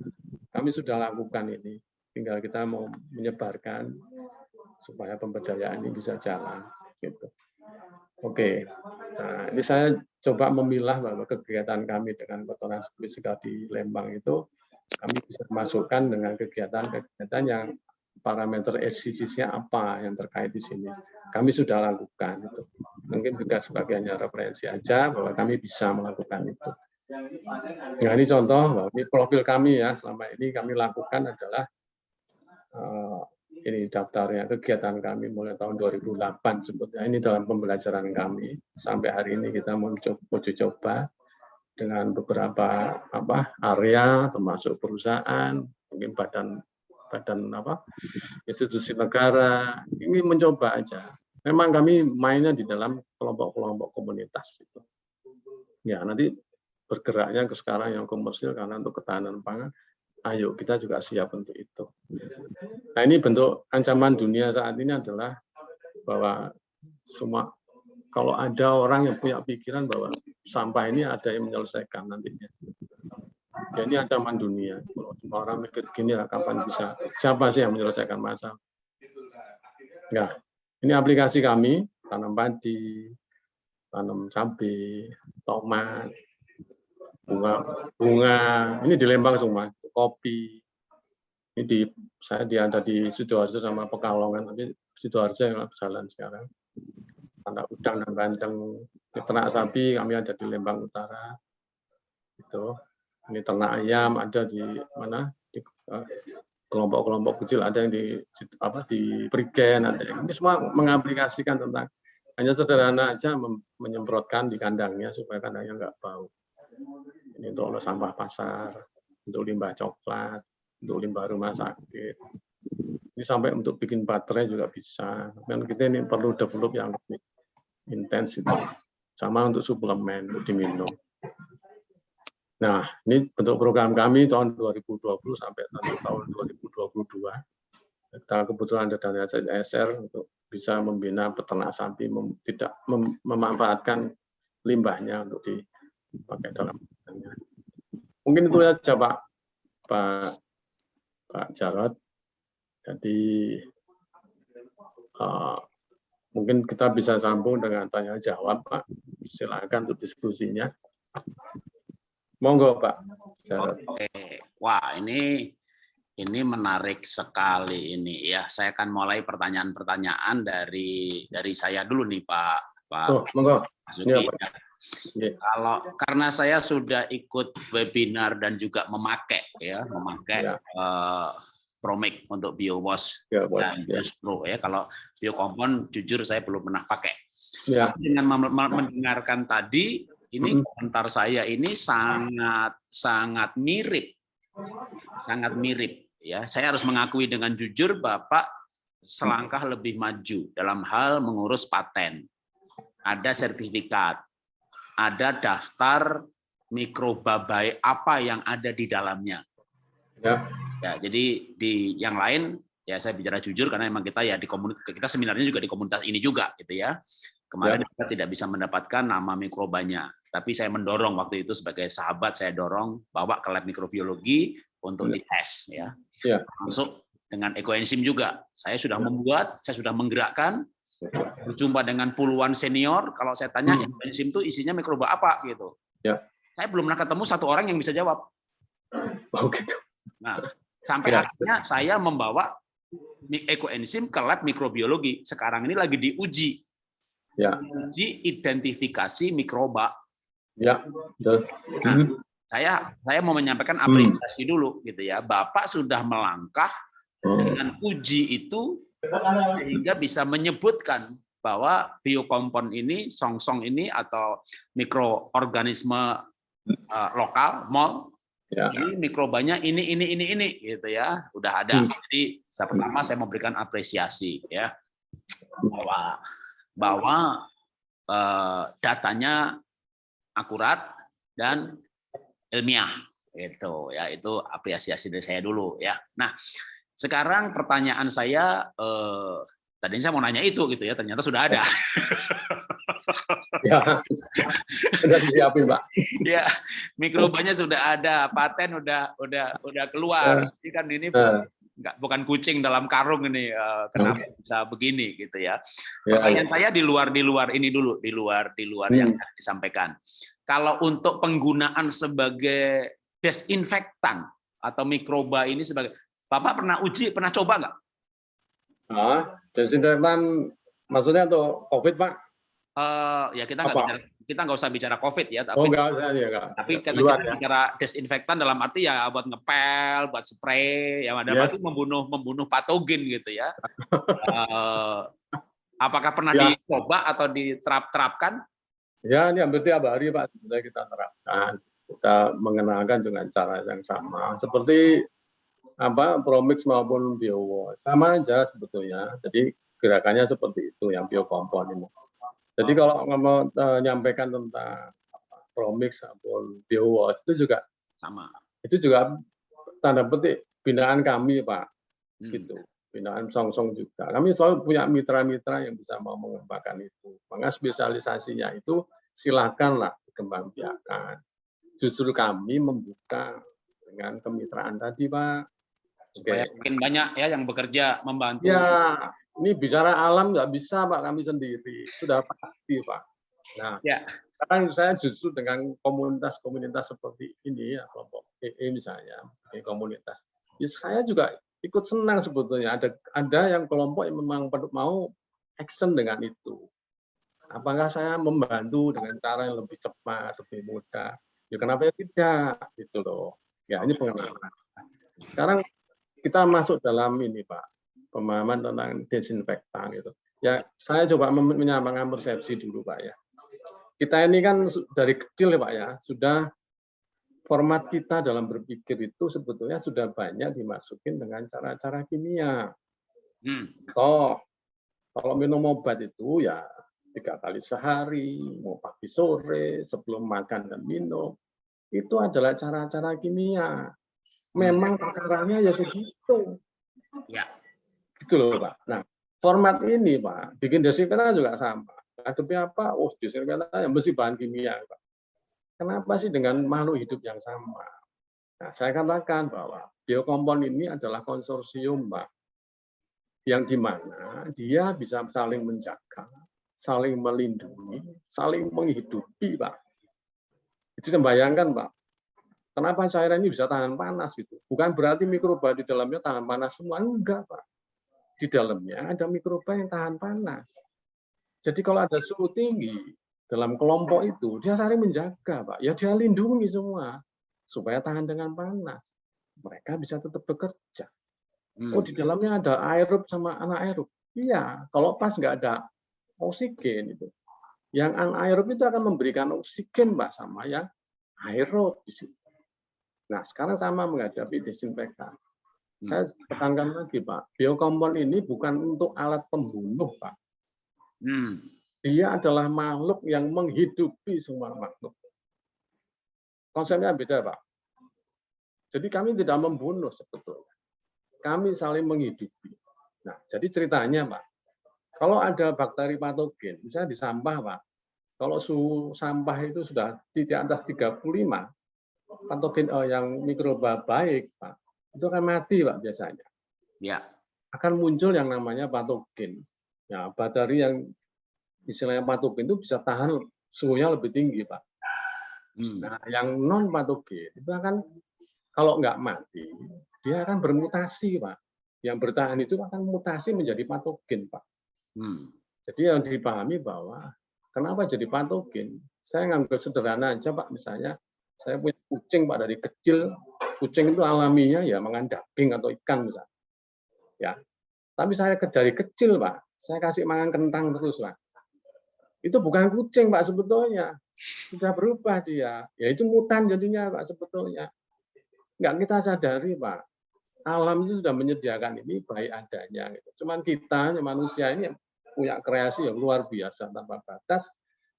Kami sudah lakukan ini. Tinggal kita mau menyebarkan supaya pemberdayaan ini bisa jalan. Gitu. Oke, nah ini saya coba memilah bahwa kegiatan kami dengan kotoran sapi segar di Lembang itu kami bisa masukkan dengan kegiatan-kegiatan yang parameter SDGs-nya apa yang terkait di sini. Kami sudah lakukan itu. Mungkin juga sebagiannya referensi aja bahwa kami bisa melakukan itu. Nah ini contoh, bahwa ini profil kami ya selama ini kami lakukan adalah ini daftarnya kegiatan kami mulai tahun 2008 sebetulnya ini dalam pembelajaran kami sampai hari ini kita mau coba dengan beberapa area termasuk perusahaan mungkin badan institusi negara ini mencoba aja. Memang kami mainnya di dalam kelompok-kelompok komunitas itu. Ya nanti bergeraknya ke sekarang yang komersil karena untuk ketahanan pangan. Ayo kita juga siap untuk itu. Nah ini bentuk ancaman dunia saat ini adalah bahwa semua kalau ada orang yang punya pikiran bahwa sampah ini ada yang menyelesaikan nantinya. Ya ini ancaman dunia. Kalau orang mikir gini ya kapan bisa? Siapa sih yang menyelesaikan masalah? Nah, ini aplikasi kami tanam padi, tanam cabai, tomat, bunga. Ini di Lembang semua. Kopi. Ini saya ada di Sidoarjo sama Pekalongan, tapi Sidoarjo yang jalan sekarang. Anak udang dan bandeng, ternak sapi kami ada di Lembang Utara. Itu. Ini ternak ayam ada di mana? kelompok-kelompok kecil, ada yang di Prigen, ada yang ini semua mengaplikasikan tentang hanya sederhana aja menyemprotkan di kandangnya supaya kandangnya nggak bau. Ini untuk sampah pasar, untuk limbah coklat, untuk limbah rumah sakit. Ini sampai untuk bikin baterai juga bisa. Dan kita ini perlu develop yang lebih intens itu. Sama untuk suplemen, untuk diminum. Nah, ini bentuk program kami tahun 2020 sampai nanti tahun 2022. Kita kebetulan ada dana CSR untuk bisa membina peternak sapi, tidak memanfaatkan limbahnya untuk dipakai dalam pertanian. Mungkin itu saja Pak Jarod. Jadi mungkin kita bisa sambung dengan tanya jawab, Pak. Silakan untuk diskusinya. Monggo, Pak Jarod. Oke. Wah, ini menarik sekali ini ya. Saya akan mulai pertanyaan-pertanyaan dari saya dulu nih, Pak. Monggo. Masuki. Ya. Karena saya sudah ikut webinar dan juga memakai Promik untuk BioWash dan Justru ya. Kalau Biokompon jujur saya belum pernah pakai. Ya. Dengan mendengarkan tadi, ini komentar saya ini sangat mirip ya. Saya harus mengakui dengan jujur Bapak selangkah lebih maju dalam hal mengurus paten. Ada sertifikat, ada daftar mikroba baik apa yang ada di dalamnya. Ya, jadi di yang lain ya saya bicara jujur karena memang kita ya kita seminarnya juga di komunitas ini juga gitu ya. Kemarin kita tidak bisa mendapatkan nama mikrobanya, tapi saya mendorong waktu itu sebagai sahabat, saya dorong bawa ke lab mikrobiologi untuk dites ya. Masuk dengan ekoenzim juga. Saya sudah membuat, saya sudah menggerakkan, berjumpa dengan puluhan senior. Kalau saya tanya ekoenzim itu isinya mikroba apa gitu, saya belum pernah ketemu satu orang yang bisa jawab. Oh gitu. Nah, sampai akhirnya saya membawa ekoenzim ke lab mikrobiologi. Sekarang ini lagi diuji. Di identifikasi mikroba. Ya, betul. Nah, saya mau menyampaikan apresiasi dulu gitu ya. Bapak sudah melangkah dengan uji itu sehingga bisa menyebutkan bahwa biokompon ini, songsong ini atau mikroorganisme lokal, MOL, ini mikrobanya ini gitu ya. Udah ada. Jadi pertama saya memberikan apresiasi ya bahwa datanya akurat dan ilmiah gitu ya. Itu apresiasi dari saya dulu ya. Nah, sekarang pertanyaan saya tadinya saya mau nanya itu gitu ya, ternyata sudah ada. Ya, sudah disiapin, Pak. Ya, mikrobanya sudah ada, paten udah keluar. Ini kan ini bukan kucing dalam karung ini, kenapa bisa begini gitu ya. Pertanyaan saya di luar ini dulu, di luar yang disampaikan. Kalau untuk penggunaan sebagai desinfektan atau mikroba ini sebagai, Bapak pernah coba nggak? Desinfektan maksudnya untuk COVID, Pak? Ya kita nggak usah bicara COVID ya, tapi nggak usah ya, nggak. Tapi kita bicara desinfektan dalam arti ya buat ngepel, buat spray, ya ada berarti membunuh patogen gitu ya. Apakah pernah dicoba atau diterapkan? Ya, ini hampir tiap hari Pak sebenarnya kita terapkan. Kita mengenalkan dengan cara yang sama, seperti Promix maupun BioWash, sama aja sebetulnya. Jadi gerakannya seperti itu yang biokompon ini. Jadi kalau mau menyampaikan tentang Promix maupun BioWash itu juga sama. Itu juga tanda petik binaan kami, Pak. Gitu. Binaan Songsong juga. Kami selalu punya mitra-mitra yang bisa mau mengembangkan itu. Maka spesialisasinya itu silakanlah dikembangbiakan. Justru kami membuka dengan kemitraan tadi, Pak. Supaya makin banyak ya yang bekerja membantu. Ya, ini bicara alam nggak bisa Pak, kami sendiri. Sudah pasti Pak. Nah, sekarang saya justru dengan komunitas-komunitas seperti ini, ya, kelompok EE misalnya, komunitas. Ya, saya juga ikut senang sebetulnya. Ada yang kelompok yang memang mau action dengan itu. Apakah saya membantu dengan cara yang lebih cepat, lebih mudah? Ya kenapa tidak? Gitu loh. Ya ini pengenalan. Sekarang kita masuk dalam ini Pak, pemahaman tentang desinfektan itu. Ya, saya coba menyampaikan persepsi dulu Pak ya. Kita ini kan dari kecil ya Pak ya, sudah format kita dalam berpikir itu sebetulnya sudah banyak dimasukin dengan cara-cara kimia. Toh, kalau minum obat itu ya 3 kali sehari, mau pagi sore, sebelum makan dan minum, itu adalah cara-cara kimia. Memang takarannya ya segitu. Ya. Gitu loh Pak. Nah, format ini Pak, bikin desinfektan juga sama. Ngadepi apa? Oh, desinfektan yang mesti bahan kimia Pak. Kenapa sih dengan makhluk hidup yang sama? Nah, saya katakan bahwa biokompon ini adalah konsorsium Pak, yang di mana dia bisa saling menjaga, saling melindungi, saling menghidupi Pak. Jadi membayangkan Pak, kenapa cairan ini bisa tahan panas gitu? Bukan berarti mikroba di dalamnya tahan panas semua, enggak Pak. Di dalamnya ada mikroba yang tahan panas. Jadi kalau ada suhu tinggi dalam kelompok itu, dia saling menjaga Pak. Ya dia lindungi semua supaya tahan dengan panas. Mereka bisa tetap bekerja. Oh di dalamnya ada aerob sama anaerob. Iya, kalau pas nggak ada oksigen itu, yang anaerob itu akan memberikan oksigen Pak sama yang aerob di situ. Nah, sekarang sama menghadapi desinfektan. Saya tekankan lagi, Pak. Biokompon ini bukan untuk alat pembunuh, Pak. Dia adalah makhluk yang menghidupi semua makhluk. Konsepnya beda, Pak. Jadi kami tidak membunuh sebetulnya. Kami saling menghidupi. Nah, jadi ceritanya, Pak. Kalau ada bakteri patogen, misalnya di sampah, Pak. Kalau suhu sampah itu sudah di atas 35, patogen yang mikroba baik, Pak, itu akan mati Pak biasanya. Ya. Akan muncul yang namanya patogen. Ya, bakteri yang istilahnya patogen itu bisa tahan suhunya lebih tinggi Pak. Nah, yang non patogen itu akan kalau nggak mati, dia akan bermutasi Pak. Yang bertahan itu akan mutasi menjadi patogen Pak. Jadi yang dipahami bahwa kenapa jadi patogen? Saya nganggap sederhana aja Pak, misalnya saya punya kucing Pak dari kecil, kucing itu alaminya ya makan daging atau ikan misalnya. Ya. Tapi saya dari kecil Pak, saya kasih makan kentang terus Pak. Itu bukan kucing Pak sebetulnya. Sudah berubah dia. Ya itu mutan jadinya Pak sebetulnya. Nggak kita sadari Pak. Alam itu sudah menyediakan ini baik adanya. Cuman kita manusia ini punya kreasi yang luar biasa tanpa batas.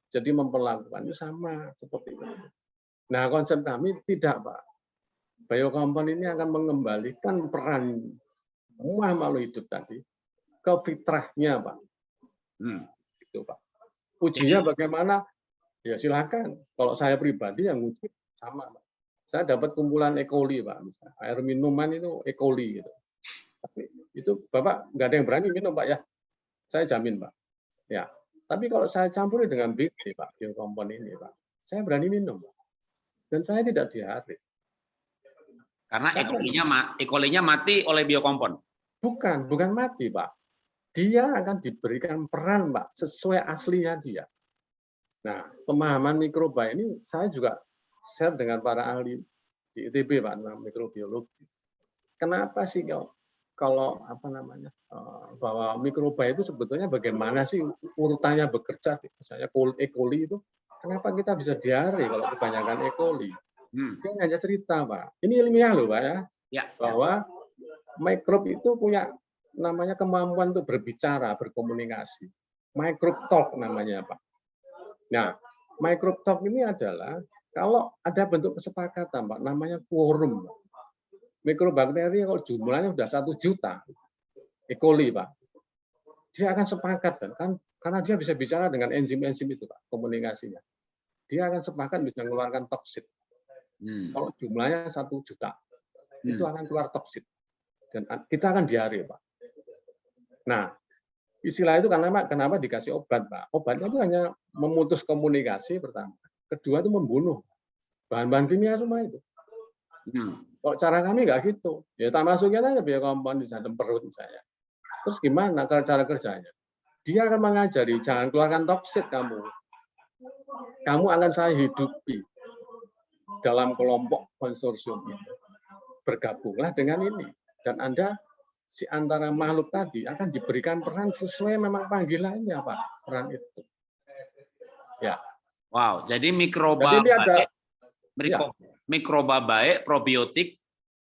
Jadi memperlakukannya sama seperti itu. Nah, konsep kami tidak, Pak. Biokompon ini akan mengembalikan peran semua makhluk hidup tadi ke fitrahnya, Pak. Itu, Pak. Ujinya bagaimana? Ya silakan. Kalau saya pribadi yang uji sama, Pak. Saya dapat kumpulan E. coli, Pak. Misalnya, air minuman itu E. coli gitu. Tapi itu Bapak nggak ada yang berani minum, Pak ya. Saya jamin, Pak. Ya. Tapi kalau saya campuri dengan BT, Pak, biokompon ini, Pak, saya berani minum, Pak. Dan saya tidak diare. Karena E. coli-nya mati oleh biokompon. Bukan mati, Pak. Dia akan diberikan peran, Pak, sesuai aslinya dia. Nah, pemahaman mikroba ini saya juga share dengan para ahli di ITB, Pak, tentang mikrobiologi. Kenapa sih kalau apa namanya bahwa mikroba itu sebetulnya bagaimana sih urutannya bekerja? Misalnya E. coli itu, kenapa kita bisa diare kalau kebanyakan E. coli? Dia hanya cerita, Pak. Ini ilmiah loh, Pak ya. Bahwa mikrob itu punya namanya kemampuan untuk berbicara, berkomunikasi. Microbe talk namanya, Pak. Nah, microbe talk ini adalah kalau ada bentuk kesepakatan, Pak, namanya quorum. Mikrobakteri kalau jumlahnya sudah 1 juta, E. coli, Pak, dia akan sepakat kan karena dia bisa bicara dengan enzim-enzim itu, Pak, komunikasinya. Dia akan sepakat bisa mengeluarkan toksin. Kalau jumlahnya 1 juta, itu akan keluar toksin. Dan kita akan diare, Pak. Nah, istilah itu kenapa dikasih obat, Pak? Obatnya itu hanya memutus komunikasi pertama. Kedua itu membunuh. Bahan-bahan kimia semua itu. Kalau cara kami nggak gitu. Ya tak masukin aja biokompon di dalam perut saya. Terus gimana cara kerjanya? Dia akan mengajari, jangan keluarkan toksit kamu. Kamu akan saya hidupi dalam kelompok konsorsium ini. Bergabunglah dengan ini. Dan Anda si antara makhluk tadi akan diberikan peran sesuai memang panggilannya, Pak, peran itu. Ya. Wow, jadi mikroba Jadi ini ada mikroba baik, probiotik,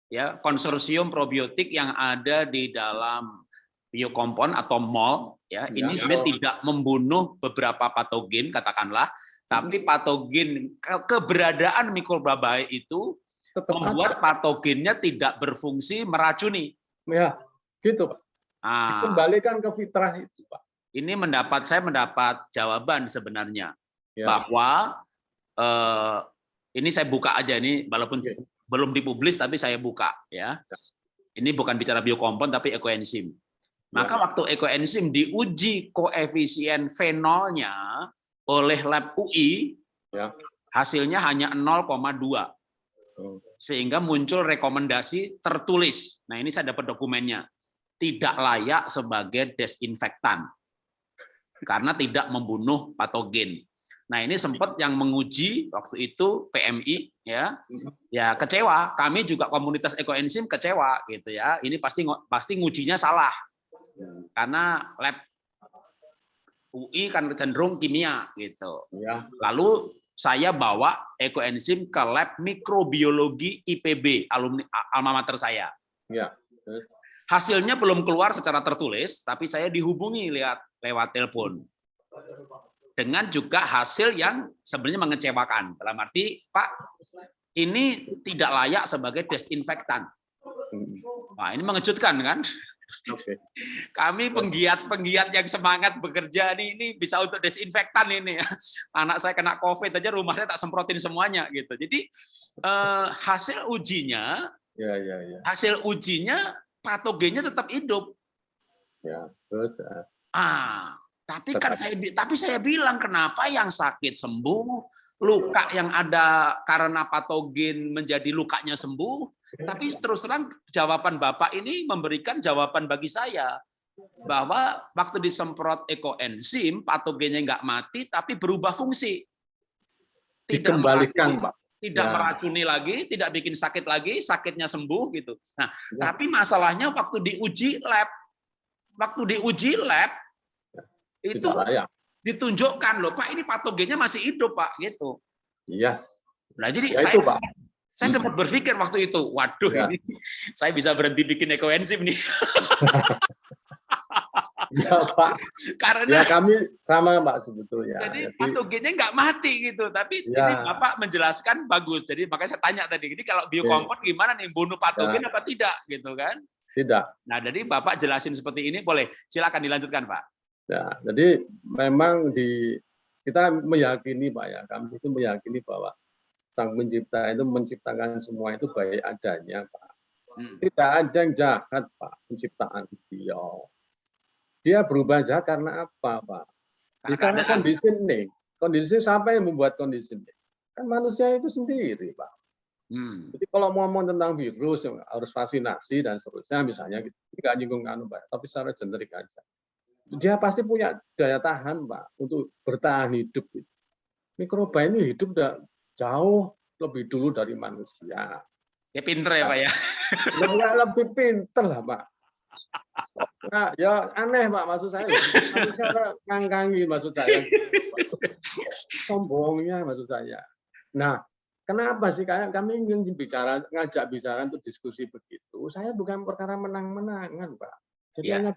ya, konsorsium probiotik yang ada di dalam biokompon atau MOL, ya, ini sebenarnya tidak membunuh beberapa patogen, katakanlah, tapi patogen keberadaan mikroba baik itu membuat patogennya tidak berfungsi meracuni. Ya, gitu, Pak. Dikembalikan ke fitrah itu, Pak. Ini saya mendapat jawaban sebenarnya bahwa ini saya buka aja ini, walaupun belum dipublis tapi saya buka, ya. Ini bukan bicara biokompon tapi ekoenzim. Maka waktu ekoenzim diuji koefisien fenolnya oleh lab UI, hasilnya hanya 0,2. Sehingga muncul rekomendasi tertulis. Nah, ini saya dapat dokumennya. Tidak layak sebagai desinfektan. Karena tidak membunuh patogen. Nah, ini sempat yang menguji waktu itu PMI, ya kecewa. Kami juga komunitas ekoenzim kecewa, gitu ya. Ini pasti ngujinya salah. Karena lab UI kan cenderung kimia gitu. Lalu saya bawa ekoenzim ke lab mikrobiologi IPB, alumni alma mater saya. Hasilnya belum keluar secara tertulis, tapi saya dihubungi lewat telepon. Dengan juga hasil yang sebenarnya mengecewakan. Dalam arti, Pak, ini tidak layak sebagai desinfektan. Nah, ini mengejutkan kan? Kami penggiat yang semangat bekerja ini bisa untuk desinfektan ini. Anak saya kena COVID aja rumah saya tak semprotin semuanya gitu. Jadi hasil ujinya patogennya tetap hidup. Tapi saya bilang kenapa yang sakit sembuh, luka yang ada karena patogen menjadi lukanya sembuh. Tapi terus terang jawaban Bapak ini memberikan jawaban bagi saya bahwa waktu disemprot ekoenzim patogennya nggak mati tapi berubah fungsi. Dikembalikan, Pak. Tidak meracuni lagi, tidak bikin sakit lagi, sakitnya sembuh gitu. Nah, tapi masalahnya waktu diuji lab itu ditunjukkan loh, Pak, ini patogennya masih hidup, Pak, gitu. Nah, jadi saya sempat berpikir waktu itu, waduh, ini saya bisa berhenti bikin ekoenzim nih. Pak. Karena kami sama, Pak, sebetulnya. Jadi patogennya nggak mati gitu, tapi ini Bapak menjelaskan bagus. Jadi makanya saya tanya tadi, ini kalau biokompon gimana nih, bunuh patogen apa tidak, gitu kan? Tidak. Nah, jadi Bapak jelasin seperti ini, boleh silakan dilanjutkan, Pak. Ya, jadi memang kita meyakini, Pak, ya, kami itu meyakini bahwa Sang Pencipta itu menciptakan semua itu baik adanya, Pak. Tidak ada yang jahat, Pak, penciptaan beliau. Dia berubah jahat karena apa, Pak? Karena kondisi ini. Kondisi siapa yang membuat kondisi ini? Kan manusia itu sendiri, Pak. Jadi kalau mau ngomong tentang virus harus vaksinasi dan seterusnya, misalnya gitu, nggak nyinggung Pak, tapi secara generik aja. Dia pasti punya daya tahan, Pak, untuk bertahan hidup. Mikroba ini hidup jauh lebih dulu dari manusia. Ya pinter ya, Pak ya. Lebih pinter lah, Pak. Nah, ya aneh, Pak, maksud saya. Manusia ngangkangi maksud saya. Sombongnya maksud saya. Nah, kenapa sih kami ingin ngajak bicara untuk diskusi begitu? Saya bukan perkara menang-menangan, Pak. Jadi hanya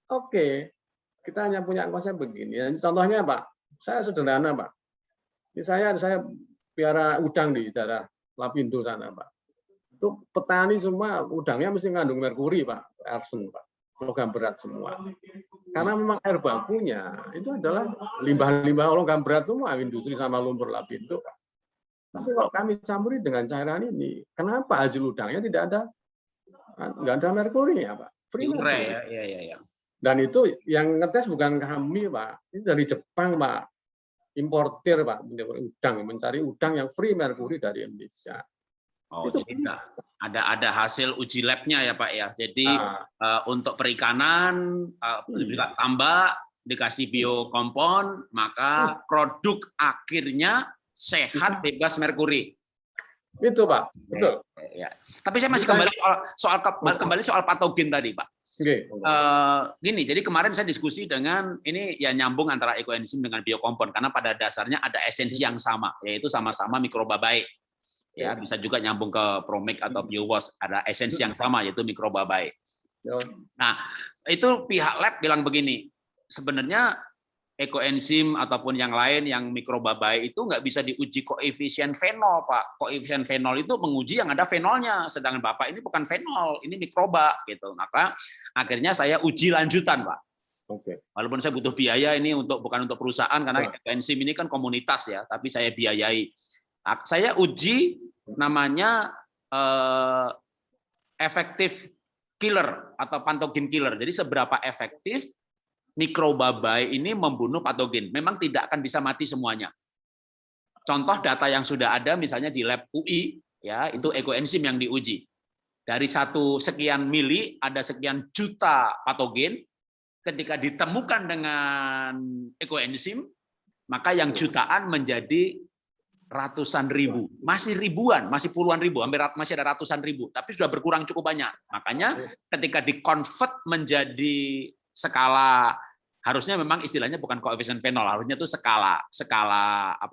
oke, kita hanya punya konsep begini. Contohnya, Pak, saya sederhana, Pak. Ini saya piara udang di daerah Lapindo sana, Pak. Itu petani semua udangnya mesti ngandung merkuri, Pak, arsen, Pak, logam berat semua. Karena memang air bakunya itu adalah limbah-limbah logam berat semua, industri sama lumpur Lapindo, Pak. Tapi kalau kami campuri dengan cairan ini, kenapa hasil udangnya nggak ada merkuri ya, Pak? Free merkuri. Ya. Dan itu yang ngetes bukan kami, Pak. Ini dari Jepang, Pak. Importir, Pak, udang, mencari udang yang free merkuri dari Indonesia. Oh, itu jadi ada hasil uji labnya ya, Pak ya. Jadi untuk perikanan juga tambak dikasih biokompon, maka produk akhirnya sehat bebas merkuri. Itu Pak, betul. Ya. Tapi saya masih kembali soal patogen tadi, Pak. Gini, jadi kemarin saya diskusi dengan ini ya nyambung antara ekoenzim dengan biokompon karena pada dasarnya ada esensi yang sama, yaitu sama-sama mikroba baik. Ya, bisa juga nyambung ke Promic atau BioWash, ada esensi yang sama yaitu mikroba baik. Nah, itu pihak lab bilang begini, sebenarnya ekoenzim ataupun yang lain yang mikroba baik itu nggak bisa diuji koefisien fenol, Pak. Koefisien fenol itu menguji yang ada fenolnya, sedangkan Bapak ini bukan fenol, ini mikroba gitu. Maka akhirnya saya uji lanjutan, Pak. Oke. Walaupun saya butuh biaya ini bukan untuk perusahaan karena ekoenzim ini kan komunitas ya, tapi saya biayai. Saya uji namanya efektif killer atau patogen killer. Jadi seberapa efektif mikroba baik ini membunuh patogen. Memang tidak akan bisa mati semuanya. Contoh data yang sudah ada misalnya di lab UI ya, itu ekoenzim yang diuji. Dari sekian mili ada sekian juta patogen, ketika ditemukan dengan ekoenzim, maka yang jutaan menjadi ratusan ribu. Masih ribuan, masih puluhan ribu, masih ada ratusan ribu, tapi sudah berkurang cukup banyak. Makanya ketika di-convert menjadi skala, harusnya memang istilahnya bukan koefisien fenol, harusnya itu skala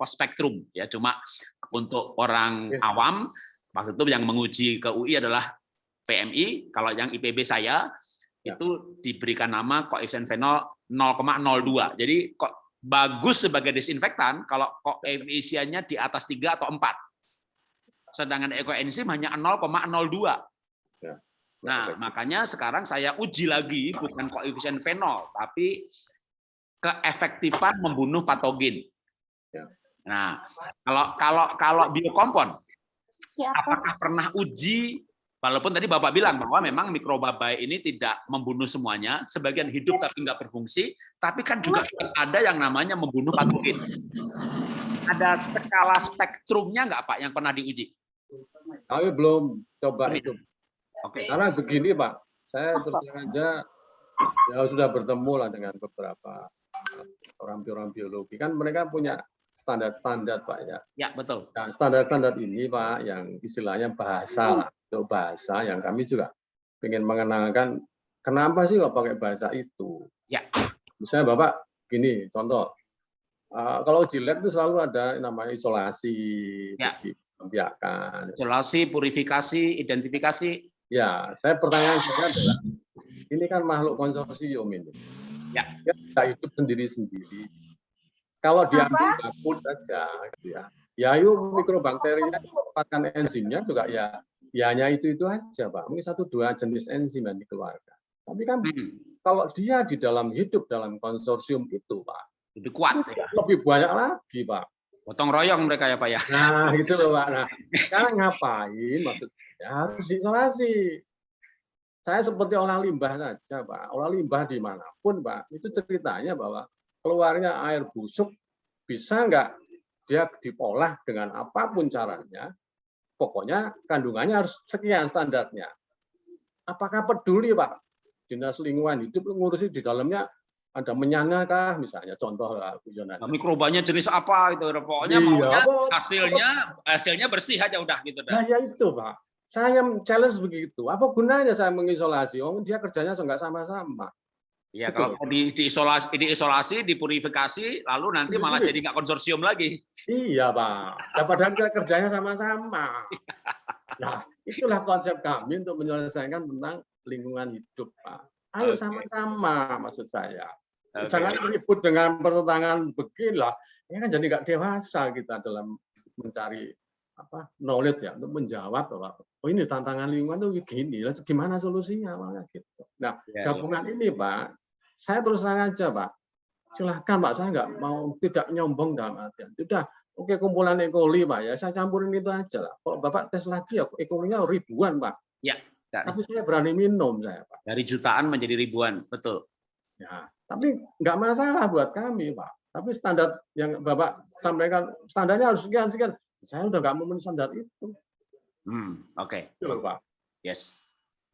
spektrum ya. Cuma untuk orang awam waktu itu yang menguji ke UI adalah PMI, kalau yang IPB saya itu diberikan nama koefisien fenol 0,02. Jadi kok bagus sebagai disinfektan kalau koefisiennya di atas 3 atau 4. Sedangkan ekoenzim hanya 0,02. Nah, makanya sekarang saya uji lagi bukan koefisien fenol, tapi keefektifan membunuh patogen. Nah, kalau biokompon, apakah pernah uji? Walaupun tadi Bapak bilang bahwa memang mikroba baik ini tidak membunuh semuanya, sebagian hidup tapi nggak berfungsi, tapi kan juga ada yang namanya membunuh patogen. Ada skala spektrumnya nggak Pak yang pernah diuji? Kami belum coba itu. Karena begini Pak, saya terus terang aja ya sudah bertemu lah dengan beberapa orang biologi, kan mereka punya standar-standar Pak ya. Ya betul. Nah, standar-standar ini Pak yang istilahnya bahasa lah, itu bahasa yang kami juga ingin mengenalkan kenapa sih kok pakai bahasa itu. Ya. Misalnya Bapak gini contoh, kalau uji lab itu selalu ada namanya isolasi, membiarkan. Isolasi, purifikasi, identifikasi. Ya, pertanyaan saya adalah, ini kan makhluk konsorsium ini. Ya. Dia tidak hidup sendiri-sendiri. Kalau diambil dapur saja, gitu ya. Ya, yuk mikrobakterinya dapatkan enzimnya juga ya hanya itu aja, Pak. Mungkin 1-2 jenis enzim yang dikeluarkan. Tapi kan kalau dia di dalam hidup dalam konsorsium itu, Pak, lebih kuat. Lebih banyak lagi, Pak. Gotong royong mereka ya, Pak ya. Nah, gitu loh, Pak. Nah, sekarang ngapain maksudnya? Harus diisolasi. Saya seperti olah limbah saja, Pak. Olah limbah dimanapun, Pak. Itu ceritanya bahwa keluarnya air busuk bisa nggak dia diolah dengan apapun caranya. Pokoknya kandungannya harus sekian standarnya. Apakah peduli, Pak? Dinas Lingkungan Hidup ngurusi di dalamnya ada menyana kah misalnya, contoh lah Bu Yonan. Mikrobanya jenis apa itu, pokoknya hasilnya bersih aja udah gitu dah. Nah ya itu Pak, saya challenge begitu. Apa gunanya saya mengisolasi? Dia kerjanya nggak sama-sama. Iya, kalau diisolasi, dipurifikasi, lalu nanti malah jadi nggak konsorsium lagi. Iya Pak, padahal kerjanya sama-sama. Nah itulah konsep kami untuk menyelesaikan tentang lingkungan hidup Pak. Ayo sama-sama maksud saya. Jangan ribut dengan pertentangan beginilah. Ini kan jadi nggak dewasa kita dalam mencari knowledge ya untuk menjawab bahwa ini tantangan lingkungan tuh begini. Gimana solusinya gitu. Nah gabungan ini Pak, saya terus terang aja Pak. Silahkan Pak, saya nggak mau tidak nyombong dalam artian. Sudah oke kumpulan E. coli Pak ya, saya campurin itu aja lah. Kalau Bapak tes lagi ya E. coli-nya ribuan Pak. Ya. Tapi saya berani minum saya Pak. Dari jutaan menjadi ribuan, betul. Ya, tapi nggak masalah buat kami, Pak. Tapi standar yang Bapak sampaikan, standarnya harus sekian. Saya udah nggak memenuhi standar itu. Oke. Itu Pak. Yes.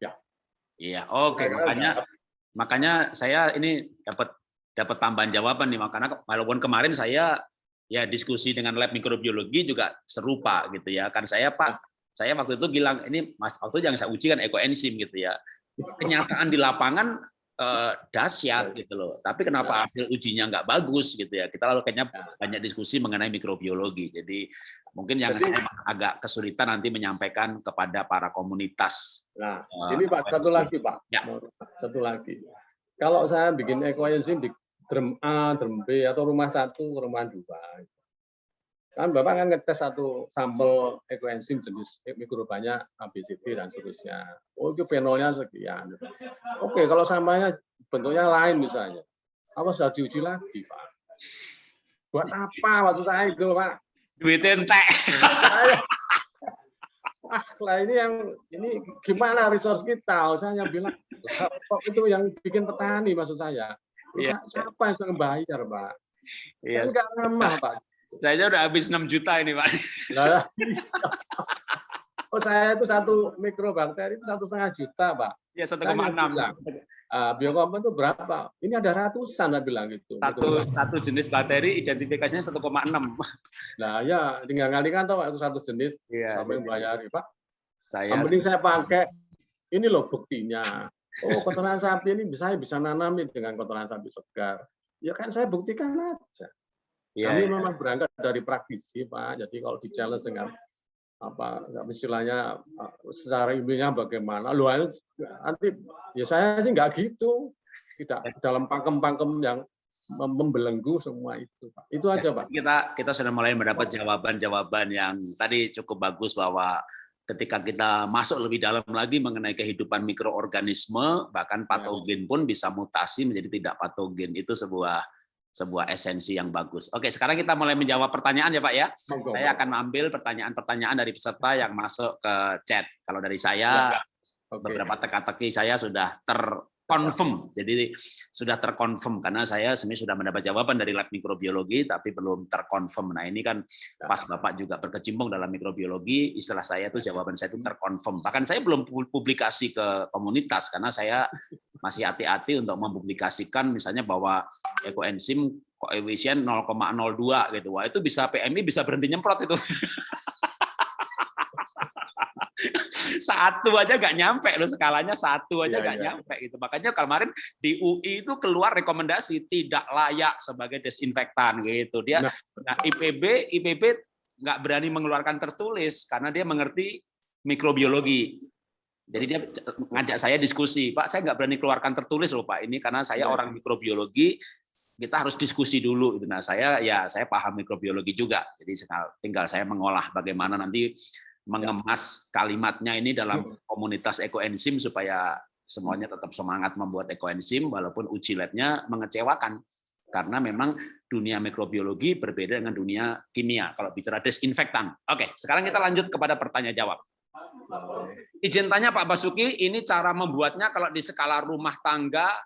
Ya. Iya, oke. Makanya saya ini dapat tambahan jawaban nih, karena walaupun kemarin saya ya diskusi dengan lab mikrobiologi juga serupa gitu ya. Kan saya waktu itu bilang ini Mas waktu yang saya uji kan ekoenzim gitu ya. Kenyataan di lapangan dahsyat gitu loh. Tapi kenapa hasil ujinya nggak bagus gitu ya? Kita lalu kayaknya banyak diskusi mengenai mikrobiologi. Jadi mungkin yang saya agak kesulitan nanti menyampaikan kepada para komunitas. Nah, ini Pak satu lagi Pak. Ya. Satu lagi. Kalau saya bikin ekoenzim di drum A, drum B atau rumah 1, rumah 2. Kan Bapak kan ngetes satu sampel ekoenzim jenis mikrobanya ABCD dan seterusnya. Oh, itu fenolnya sekian. Oke, kalau sampelnya bentuknya lain misalnya. Apa sudah diuji lagi, Pak? Buat apa maksud saya itu, Pak? Duit entek. Lah ini gimana resource kita? Saya bilang kok itu yang bikin petani maksud saya. Siapa yang sudah bayar, Pak? Iya. Enggak nama, Pak. Saya udah habis 6 juta ini, Pak. Nah, oh, saya itu satu mikrobakteri itu 1,5 juta, Pak. Ya, 1,6. Biokomponen itu berapa? Ini ada ratusan, saya bilang gitu. Satu jenis bakteri identifikasinya 1,6. Nah, ya tinggal kalikan tahu Pak, itu satu jenis sampai membayari, Pak. Mending saya pakai ini loh buktinya. Oh, kotoran sapi ini bisa nanamin dengan kotoran sapi segar. Ya kan saya buktikan aja. Kami memang berangkat dari praktisi, Pak. Jadi kalau di challenge dengan apa istilahnya secara ilmiah bagaimana, nanti ya saya sih nggak gitu, tidak dalam pakem-pakem yang membelenggu semua itu, Pak. Itu aja, Pak. Kita sudah mulai mendapat jawaban-jawaban yang tadi cukup bagus bahwa ketika kita masuk lebih dalam lagi mengenai kehidupan mikroorganisme, bahkan patogen pun bisa mutasi menjadi tidak patogen. Itu sebuah esensi yang bagus. Oke, sekarang kita mulai menjawab pertanyaan ya Pak ya. Saya akan mengambil pertanyaan-pertanyaan dari peserta yang masuk ke chat. Kalau dari saya, beberapa teka-teki saya sudah terkonfirm. Jadi sudah terkonfirm karena saya sebenarnya sudah mendapat jawaban dari lab mikrobiologi tapi belum terkonfirm. Nah, ini kan pas Bapak juga berkecimpung dalam mikrobiologi, istilah saya itu jawaban saya itu terkonfirm. Bahkan saya belum publikasi ke komunitas karena saya masih hati-hati untuk mempublikasikan misalnya bahwa ekoenzim koefisien 0,02 gitu. Wah, itu bisa PMI bisa berhenti nyemprot itu. Satu aja nggak nyampe loh, skalanya satu aja nggak nyampe gitu. Makanya kemarin di UI itu keluar rekomendasi tidak layak sebagai desinfektan gitu. Dia IPB nggak berani mengeluarkan tertulis karena dia mengerti mikrobiologi. Jadi dia ngajak saya diskusi, Pak, saya nggak berani keluarkan tertulis loh Pak ini karena saya orang mikrobiologi, kita harus diskusi dulu. Nah saya paham mikrobiologi juga, jadi tinggal saya mengolah bagaimana nanti mengemas kalimatnya ini dalam komunitas ekoenzim supaya semuanya tetap semangat membuat ekoenzim walaupun uji labnya mengecewakan karena memang dunia mikrobiologi berbeda dengan dunia kimia kalau bicara desinfektan. Oke, sekarang kita lanjut kepada pertanyaan jawab. Izin tanya Pak Basuki, ini cara membuatnya kalau di skala rumah tangga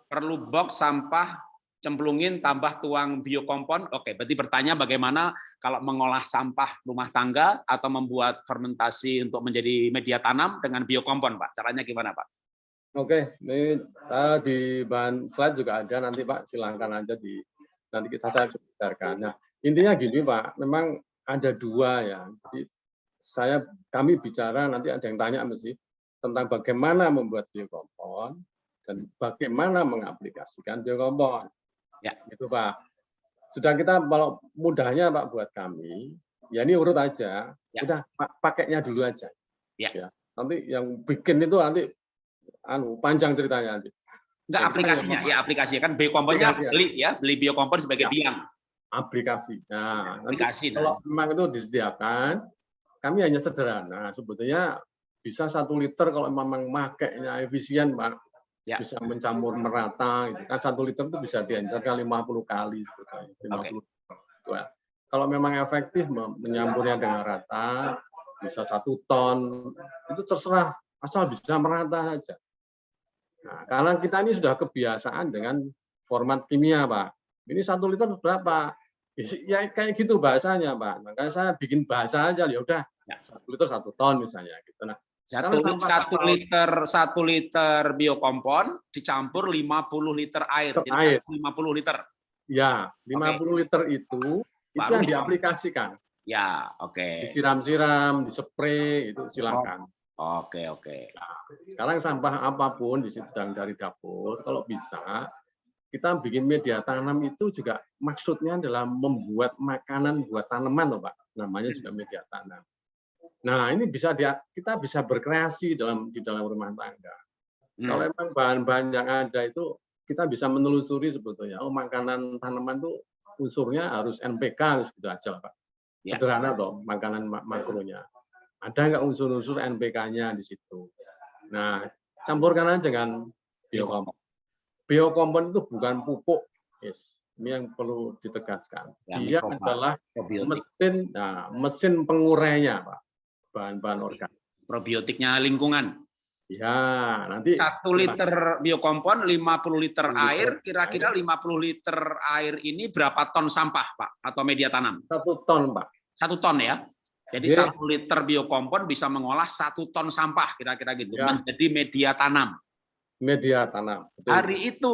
perlu box sampah, cemplungin, tambah tuang biokompon. Oke, berarti bertanya bagaimana kalau mengolah sampah rumah tangga atau membuat fermentasi untuk menjadi media tanam dengan biokompon, Pak. Caranya gimana, Pak? Oke, ini di bahan slide juga ada nanti Pak, silakan aja nanti saya sebentarkan. Nah, intinya gini Pak, memang ada dua ya. Jadi kami bicara nanti ada yang tanya mesti tentang bagaimana membuat biokompon dan bagaimana mengaplikasikan biokompon. Ya, itu Pak. Sudah kita kalau mudahnya Pak buat kami, ya ini urut aja. Ya. Udah pakainya dulu aja. Ya. Nanti yang bikin itu nanti panjang ceritanya nanti. Enggak aplikasinya, ya aplikasinya kan biokomponnya beli biokompon sebagai biang. Aplikasi. Nah, aplikasi. Kalau memang itu disediakan, kami hanya sederhana. Sebetulnya bisa 1 liter kalau memang makainya efisien, Pak. Ya. Bisa mencampur merata. Gitu. Kan 1 liter itu bisa diencerkan 50 kali. Sebetulnya. 50 okay. Kalau memang efektif menyampurnya dengan rata, bisa 1 ton, itu terserah. Asal bisa merata saja. Nah, karena kita ini sudah kebiasaan dengan format kimia, Pak. Ini 1 liter berapa? Ya kayak gitu bahasanya, Pak. Makanya saya bikin bahasa aja, ya udah 1 liter 1 ton misalnya. Gitu. Nah, 1 liter biokompon dicampur 50 liter air. Jadi 50 liter. Ya, 50 liter itu baru yang diaplikasikan. Ya, oke. Disiram-siram, dispray, itu silakan. Oke. Nah, sekarang sampah apapun di situ dari dapur, kalau bisa kita bikin media tanam itu juga maksudnya adalah membuat makanan buat tanaman, loh Pak. Namanya juga media tanam. Nah, ini kita bisa berkreasi di dalam rumah tangga. Kalau emang bahan-bahan yang ada itu kita bisa menelusuri sebetulnya. Oh, makanan tanaman itu unsurnya harus NPK, gitu aja Pak. Sederhana toh makanan makronya. Ada nggak unsur-unsur NPK-nya di situ? Nah, campurkan aja dengan biokompon. Biokompon itu bukan pupuk, yes. Ini yang perlu ditegaskan. Dia adalah mesin pengurainya, Pak. Bahan-bahan organik. Probiotiknya lingkungan. Ya, nanti 1 liter biokompon, 50 liter air, kira-kira 50 liter air ini berapa ton sampah, Pak? Atau media tanam? 1 ton, Pak. 1 ton ya? Jadi 1 liter biokompon bisa mengolah 1 ton sampah, kira-kira gitu, ya. Menjadi media tanam. Media tanam. Betul. Hari itu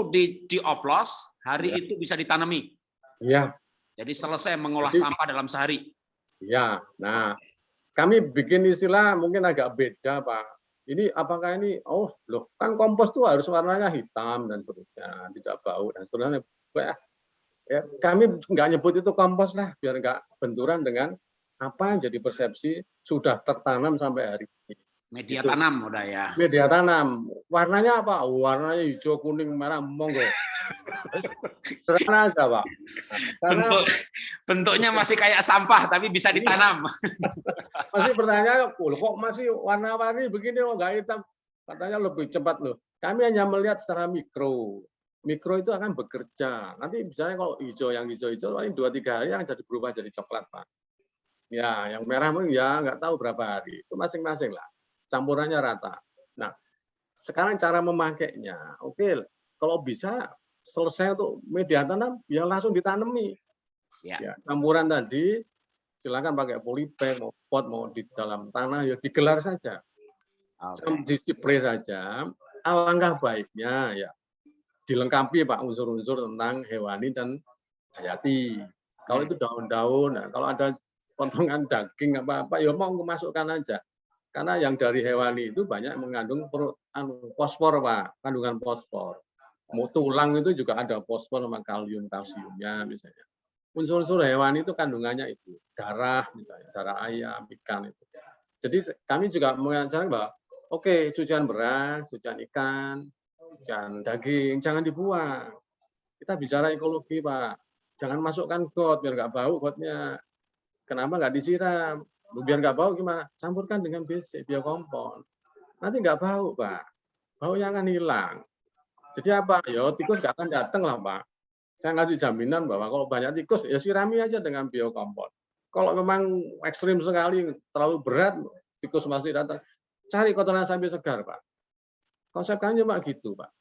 dioplos, hari itu bisa ditanami. Iya. Jadi selesai mengolah sampah dalam sehari. Iya. Nah, kami bikin istilah mungkin agak beda, Pak. Ini apakah ini, oh loh, kan kompos tuh harus warnanya hitam dan seterusnya, tidak bau dan seterusnya. Ya, kami nggak nyebut itu kompos lah, biar nggak benturan dengan apa yang jadi persepsi sudah tertanam sampai hari ini. Media tanam udah ya. Media tanam. Warnanya apa? Warnanya hijau, kuning, merah, monggo. Sederhana aja, Pak. Nah, bentuknya masih kayak sampah, tapi bisa ditanam. Masih pertanyaan, kok masih warna-warni begini, kok nggak hitam? Katanya lebih cepat loh. Kami hanya melihat secara mikro. Mikro itu akan bekerja. Nanti misalnya kalau hijau, yang hijau-hijau, paling 2-3 hari yang jadi berubah jadi coklat, Pak. Ya, yang merah mungkin ya nggak tahu berapa hari. Itu masing-masing lah. Campurannya rata. Nah, sekarang cara memakainya, oke, kalau bisa selesai untuk media tanam, ya langsung ditanami. Ya, campuran tadi, silakan pakai polybag, mau pot, mau di dalam tanah, ya digelar saja. Di spray saja. Alangkah baiknya ya dilengkapi Pak unsur-unsur tentang hewani dan hayati. Kalau itu daun-daun, nah, kalau ada potongan daging apa-apa, ya mau masukkan aja. Karena yang dari hewani itu banyak mengandung fosfor, Pak, kandungan fosfor. Mau tulang itu juga ada fosfor sama kalium, kalsiumnya misalnya. Unsur-unsur hewani itu kandungannya itu, darah misalnya, darah ayam, ikan itu. Jadi kami juga mengajarkan bahwa oke, cucian beras, cucian ikan, cucian daging, jangan dibuang. Kita bicara ekologi, Pak. Jangan masukkan got, biar nggak bau gotnya. Kenapa nggak disiram? Biar nggak bau gimana? Campurkan dengan BC, biokompon. Nanti nggak bau, Pak. Baunya akan hilang. Jadi apa? Ya tikus nggak akan datang lah, Pak. Saya ngasih jaminan bahwa kalau banyak tikus, ya sirami aja dengan biokompon. Kalau memang ekstrim sekali, terlalu berat, tikus masih datang, cari kotoran sapi segar, Pak. Konsep kami Pak gitu, Pak.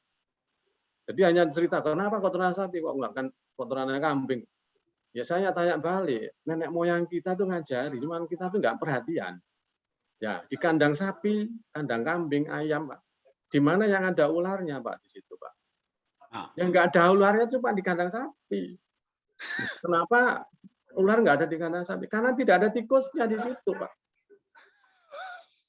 Jadi hanya cerita, kenapa kotoran sapi kok nggak kan kotoran kambing? Ya saya tanya balik, nenek moyang kita tuh ngajari, cuman kita tuh nggak perhatian. Ya di kandang sapi, kandang kambing, ayam, Pak. Di mana yang ada ularnya, Pak, di situ, Pak. Yang nggak ada ularnya cuma di kandang sapi. Kenapa ular nggak ada di kandang sapi? Karena tidak ada tikusnya di situ, Pak.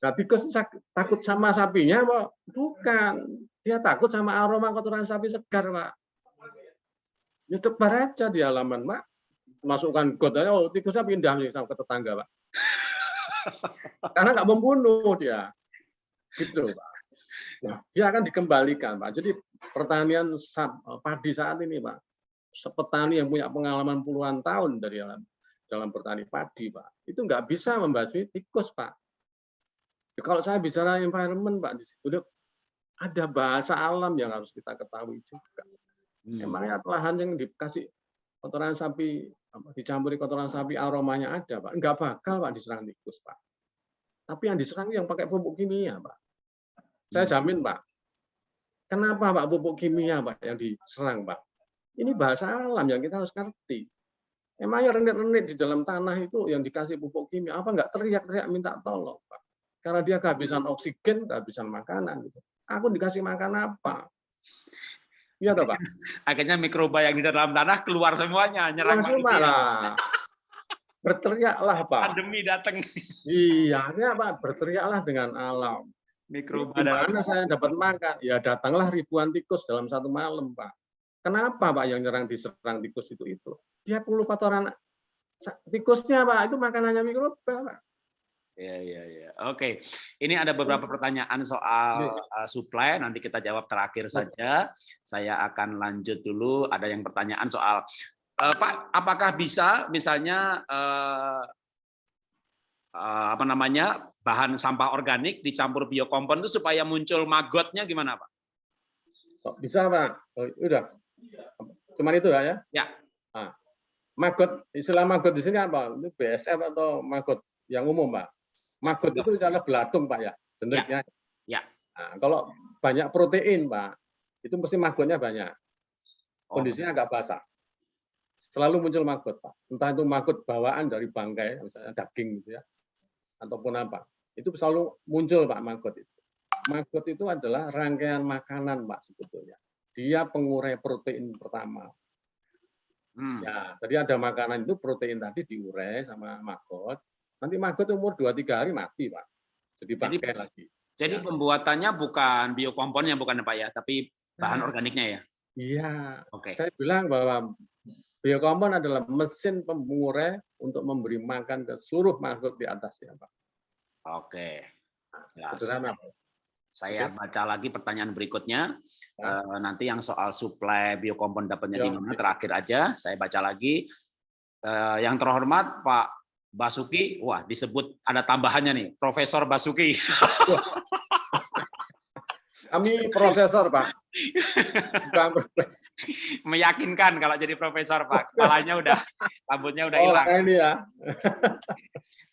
Nah, tikus takut sama sapinya, Pak? Bukan. Dia takut sama aroma kotoran sapi segar, Pak. Ya tebar aja di halaman, Pak. Masukkan got aja, oh tikusnya pindah sama ke tetangga, Pak. Karena nggak membunuh dia. Gitu, Pak. Nah, dia akan dikembalikan, Pak. Jadi pertanian padi saat ini, Pak. Petani yang punya pengalaman puluhan tahun dari dalam bertani padi, Pak. Itu nggak bisa membasmi tikus, Pak. Kalau saya bicara environment, Pak, di situ ada bahasa alam yang harus kita ketahui juga. Emangnya lahan yang dikasih kotoran sapi, dicampuri kotoran sapi, aromanya ada, Pak? Enggak bakal, Pak, diserang tikus, Pak. Tapi yang diserang yang pakai pupuk kimia, Pak. Saya jamin, Pak. Kenapa, Pak, pupuk kimia, Pak, yang diserang, Pak? Ini bahasa alam yang kita harus ngerti. Emangnya renit-renit di dalam tanah itu yang dikasih pupuk kimia, apa enggak teriak-teriak minta tolong, Pak? Karena dia kehabisan oksigen, kehabisan makanan. Gitu. Aku dikasih makan apa? Iya toh, Pak? Akhirnya mikroba yang di dalam tanah keluar semuanya, nyerang Semua manusia. lah. Berteriaklah, Pak. Pandemi datang. Iya, Pak. Berteriaklah dengan alam. Mikroba dalam. Gimana saya dapat makan? Ya datanglah ribuan tikus dalam satu malam, Pak. Kenapa, Pak, yang diserang tikus itu? Dia puluh kotoran tikusnya, Pak. Itu makanannya mikroba, Pak. Ya. Oke, ini ada beberapa pertanyaan soal supply. Nanti kita jawab terakhir saja. Saya akan lanjut dulu. Ada yang pertanyaan soal Pak, apakah bisa misalnya bahan sampah organik dicampur biokompon itu supaya muncul magotnya gimana, Pak? Bisa, Pak. Udah. Cuman itu ya? Ya. Nah, maggot, istilah maggot di sini apa? Itu BSF atau maggot yang umum, Pak? Maggot itu adalah belatung, Pak, ya, sebenarnya. Ya. Nah, kalau banyak protein, Pak, itu mesti maggotnya banyak. Kondisinya agak basah. Selalu muncul maggot, Pak. Entah itu maggot bawaan dari bangkai, misalnya daging gitu ya, ataupun apa. Itu selalu muncul, Pak, maggot itu. Maggot itu adalah rangkaian makanan, Pak, sebetulnya. Dia pengurai protein pertama. Ya, jadi ada makanan itu protein tadi diurai sama maggot. Nanti maggot umur 2-3 hari mati, Pak. Jadi pakai lagi. Jadi ya. Pembuatannya bukan biokomponnya, bukan Pak ya, tapi bahan organiknya ya? Iya. Okay. Saya bilang bahwa biokompon adalah mesin pengurai untuk memberi makan ke seluruh makhluk di atasnya, Pak. Oke. Ya, sederhana, Pak. Saya baca lagi pertanyaan berikutnya. Nanti yang soal suplai biokompon dapatnya di mana terakhir aja. Saya baca lagi. Yang terhormat Pak Basuki, wah disebut ada tambahannya nih, Profesor Basuki. Kami profesor, Pak. Meyakinkan kalau jadi profesor, Pak. Kepalanya udah, rambutnya udah hilang. Ini ya.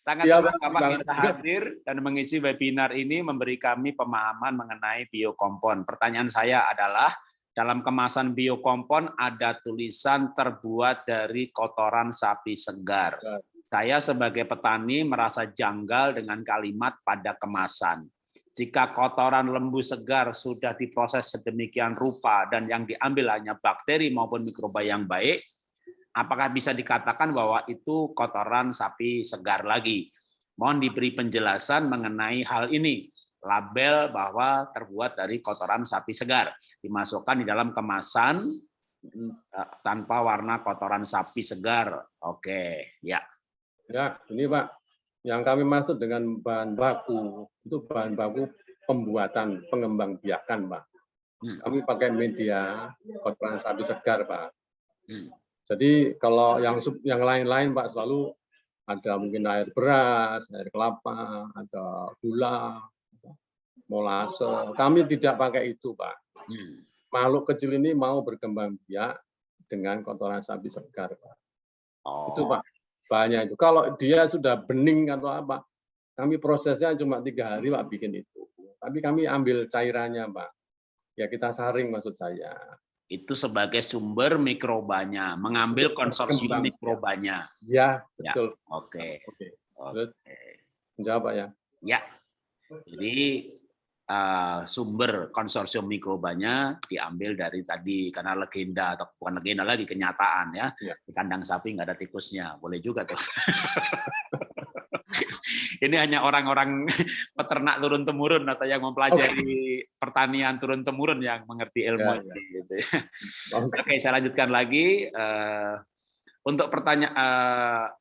Sangat senang Bapak bisa hadir dan mengisi webinar ini, memberi kami pemahaman mengenai biokompon. Pertanyaan saya adalah, dalam kemasan biokompon ada tulisan terbuat dari kotoran sapi segar. Saya sebagai petani merasa janggal dengan kalimat pada kemasan. Jika kotoran lembu segar sudah diproses sedemikian rupa dan yang diambil hanya bakteri maupun mikroba yang baik, apakah bisa dikatakan bahwa itu kotoran sapi segar lagi? Mohon diberi penjelasan mengenai hal ini. Label bahwa terbuat dari kotoran sapi segar. Dimasukkan di dalam kemasan tanpa warna kotoran sapi segar. Oke, ya. Ya, ini Pak, yang kami maksud dengan bahan baku, itu bahan baku pembuatan pengembangbiakan, Pak. Kami pakai media kotoran sapi segar, Pak. Jadi kalau yang lain-lain, Pak, selalu ada mungkin air beras, air kelapa, ada gula, molase. Kami tidak pakai itu, Pak. Makhluk kecil ini mau berkembang biak dengan kotoran sapi segar, Pak. Itu, Pak. Banyak itu. Kalau dia sudah bening atau apa, kami prosesnya cuma 3 hari, Pak, bikin itu. Tapi kami ambil cairannya, Pak. Ya kita saring maksud saya. Itu sebagai sumber mikrobanya, mengambil konsorsium mikrobanya. Ya, betul. Ya. Oke. Terus menjawab, Pak, ya? Ya. Jadi sumber konsorsium mikrobanya diambil dari tadi, karena legenda atau bukan legenda lagi, kenyataan ya. Di kandang sapi nggak ada tikusnya, boleh juga tuh. Ini hanya orang-orang peternak turun temurun atau yang mempelajari pertanian turun temurun yang mengerti ilmu ini. Gitu. Oke, saya lanjutkan lagi. Untuk pertanyaan,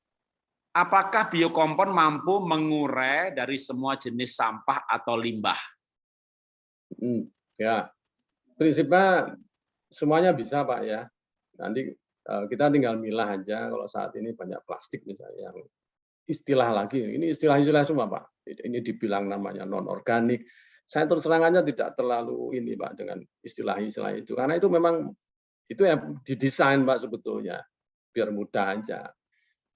apakah biokompon mampu mengurai dari semua jenis sampah atau limbah? Ya, prinsipnya semuanya bisa, Pak, ya. Nanti kita tinggal milah aja. Kalau saat ini banyak plastik misalnya yang istilah lagi, ini istilah-istilah semua, Pak. Ini dibilang namanya non-organik. Saya terus terang aja tidak terlalu ini, Pak, dengan istilah-istilah itu. Karena itu memang itu yang didesain, Pak, sebetulnya. Biar mudah aja.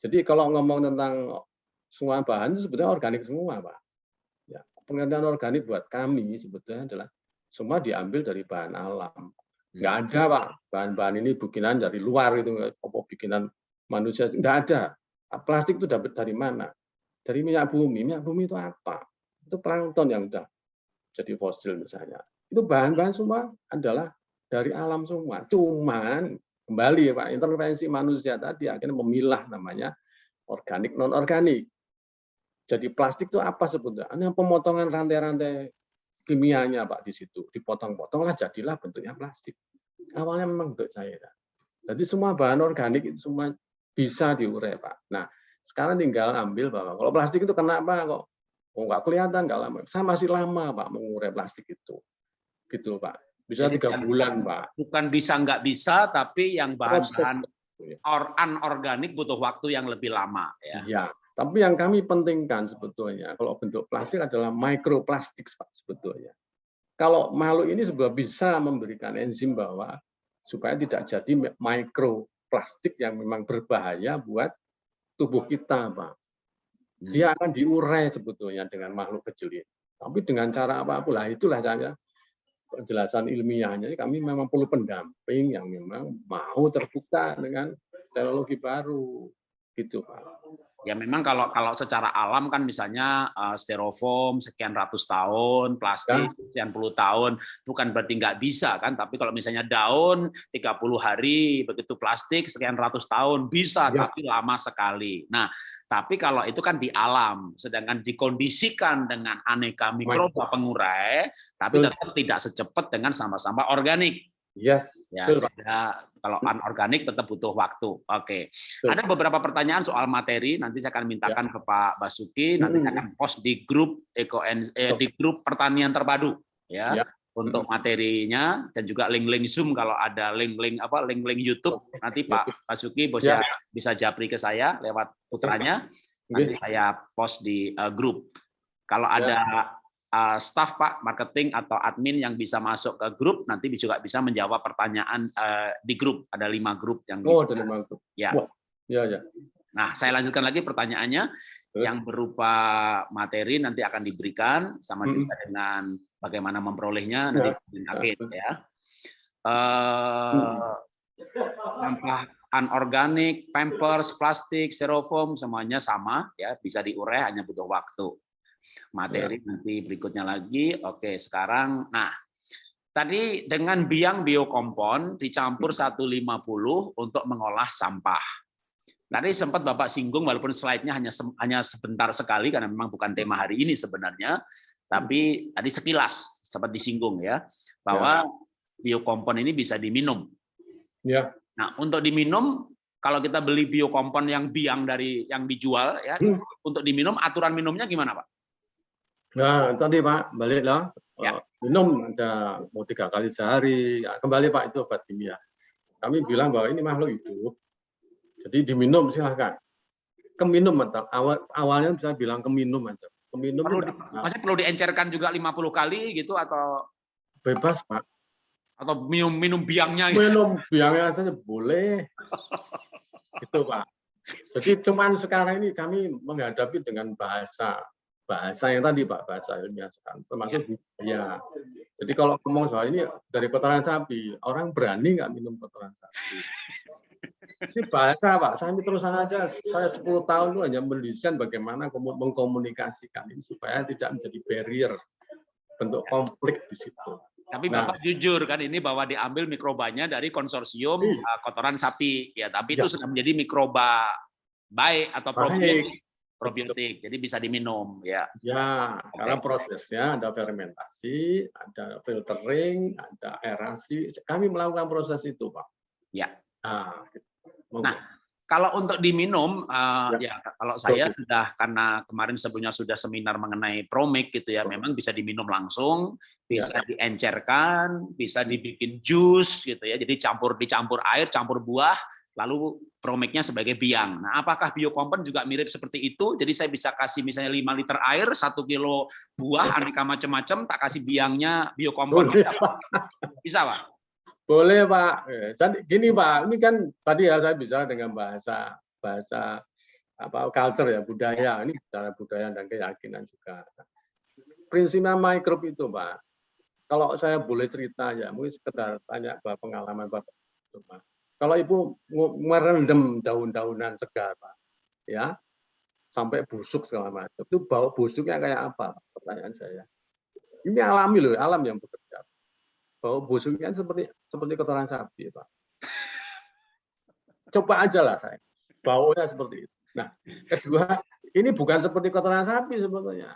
Jadi kalau ngomong tentang semua bahan itu sebetulnya organik semua, Pak. Ya, pengertian organik buat kami sebetulnya adalah semua diambil dari bahan alam. Nggak ada, Pak, bahan-bahan ini bikinan dari luar itu, apa bikinan manusia, nggak ada. Plastik itu dapat dari mana? Dari minyak bumi. Minyak bumi itu apa? Itu plankton yang udah jadi fosil misalnya. Itu bahan-bahan semua adalah dari alam semua. Cuman kembali Pak, intervensi manusia tadi akhirnya memilah namanya organik non organik. Jadi plastik itu apa sebetulnya? Hanya pemotongan rantai-rantai kimianya Pak di situ, dipotong-potonglah jadilah bentuknya plastik. Awalnya memang bentuk cairan. Jadi semua bahan organik itu semua bisa diurai Pak. Nah sekarang tinggal ambil bahwa kalau plastik itu kena apa kok? Oh nggak kelihatan nggak lama. Saya masih lama Pak mengurai plastik itu, gitu Pak. Bisa Jadi 3 bulan Pak. bukan bisa nggak bisa, tapi yang Proses. bahan-bahan anorganik butuh waktu yang lebih lama. Ya. Iya. Tapi yang kami pentingkan sebetulnya kalau bentuk plastik adalah microplastik Pak sebetulnya. Kalau makhluk ini juga bisa memberikan enzim bahwa supaya tidak jadi mikroplastik yang memang berbahaya buat tubuh kita, Pak. Dia akan diurai sebetulnya dengan makhluk kecil ini. Tapi dengan cara apapun, lah itulah saya penjelasan ilmiahnya. Kami memang perlu pendamping yang memang mau terbuka dengan teknologi baru, gitu, Pak. Ya memang kalau secara alam kan misalnya styrofoam sekian ratus tahun, plastik sekian puluh tahun, bukan berarti nggak bisa kan, tapi kalau misalnya daun 30 hari, begitu plastik sekian ratus tahun, bisa, ya. Tapi lama sekali. Nah, tapi kalau itu kan di alam, sedangkan dikondisikan dengan aneka mikroba pengurai, tapi tetap tidak secepat dengan sampah-sampah organik. Yes, ya, sehingga kalau anorganik tetap butuh waktu. Oke. Ada beberapa pertanyaan soal materi, nanti saya akan mintakan ke Pak Basuki, nanti saya akan post di grup di grup pertanian terpadu ya. Untuk materinya dan juga link-link Zoom kalau ada link-link YouTube, nanti Pak Basuki bisa japri ke saya lewat putranya, nanti saya post di grup. Kalau ada staf Pak marketing atau admin yang bisa masuk ke grup, nanti juga bisa menjawab pertanyaan di grup. Ada 5 grup yang bisa. Ada 5 grup. Ya. Ya. Nah, saya lanjutkan lagi pertanyaannya. Yang berupa materi nanti akan diberikan sama juga dengan bagaimana memperolehnya nanti ya. Sampah anorganik, pampers, plastik, styrofoam semuanya sama ya, bisa diurai, hanya butuh waktu. Materi nanti berikutnya lagi. Oke, sekarang tadi dengan biang biokompon dicampur 150 untuk mengolah sampah. Tadi sempat Bapak singgung, walaupun slide-nya hanya sebentar sekali karena memang bukan tema hari ini sebenarnya, tapi tadi sekilas sempat disinggung ya bahwa biokompon ini bisa diminum. Ya. Nah, untuk diminum, kalau kita beli biokompon yang biang dari yang dijual ya, untuk diminum aturan minumnya gimana, Pak? Nah, tadi Pak, baliklah. Minum ada mau 3 kali sehari. Ya, kembali Pak, itu obat kimia. Kami bilang bahwa ini makhluk hidup. Jadi diminum silahkan. Keminum atau awalnya bisa bilang keminum aja. Keminum masih perlu diencerkan juga 50 kali gitu atau bebas, Pak. Atau minum biangnya? Minum biangnya saja boleh. Gitu, Pak. Jadi cuman sekarang ini kami menghadapi dengan bahasa yang tadi Pak, bahasa ilmiah sekarang, termasuk budaya. Jadi kalau ngomong soal ini dari kotoran sapi, orang berani nggak minum kotoran sapi? Ini bahasa Pak, saya terus saja, saya 10 tahun itu hanya mendesain bagaimana mengkomunikasikan ini supaya tidak menjadi barrier, bentuk konflik di situ. Tapi Bapak jujur kan ini bahwa diambil mikrobanya dari konsorsium kotoran sapi, ya tapi itu sudah menjadi mikroba baik atau probiotik, jadi bisa diminum ya. Ya, karena prosesnya ada fermentasi, ada filtering, ada aerasi. Kami melakukan proses itu, Pak. Ya. Nah, kalau untuk diminum, ya kalau saya sudah, karena kemarin sebelumnya sudah seminar mengenai Promik gitu ya, memang bisa diminum langsung, bisa diencerkan, bisa dibikin jus gitu ya, jadi dicampur air, campur buah, lalu Promiknya sebagai biang. Nah, apakah biokompon juga mirip seperti itu? Jadi saya bisa kasih misalnya 5 liter air, 1 kilo buah, aneka macam-macam, tak kasih biangnya biokompon. Bisa, Pak? Boleh Pak. Jadi gini Pak, ini kan tadi ya saya bicara dengan bahasa culture ya, budaya. Ini bicara budaya dan keyakinan juga. Prinsipnya mikrob itu Pak. Kalau saya boleh cerita ya, mungkin sekedar tanya pengalaman Bapak. Kalau Ibu merendam daun-daunan segar Pak, ya sampai busuk segala macam, itu bau busuknya kayak apa? Pertanyaan saya. Ini alami loh, alam yang bekerja. bau busuknya seperti kotoran sapi, Pak. Coba aja lah saya, baunya seperti itu. Nah, kedua, ini bukan seperti kotoran sapi sebetulnya.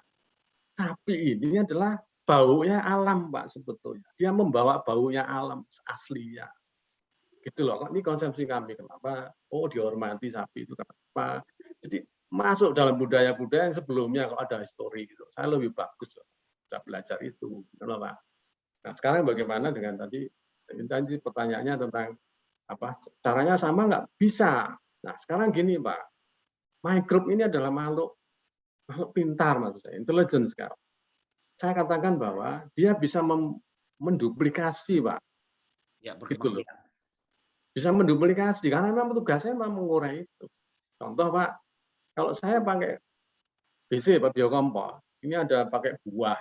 Sapi ini adalah baunya alam, Pak, sebetulnya. Dia membawa baunya alam aslinya. Gitu loh. Ini konsepsi kami. Kenapa? Oh, dihormati sapi itu kenapa? Jadi masuk dalam budaya-budaya yang sebelumnya kalau ada histori gitu. Saya lebih bagus loh. Bisa belajar itu. Kenapa? Nah, sekarang bagaimana dengan tadi pertanyaannya tentang apa? Caranya sama nggak? Bisa. Nah, sekarang gini, Pak. Microbe ini adalah makhluk pintar, maksud saya, intelligence sekali. Saya katakan bahwa dia bisa menduplikasi, Pak. Ya, gitu loh. Bisa menduplikasi karena memang tugasnya memang mengurai itu. Contoh, Pak, kalau saya pakai BC, Pak, biokompos, ini ada pakai buah.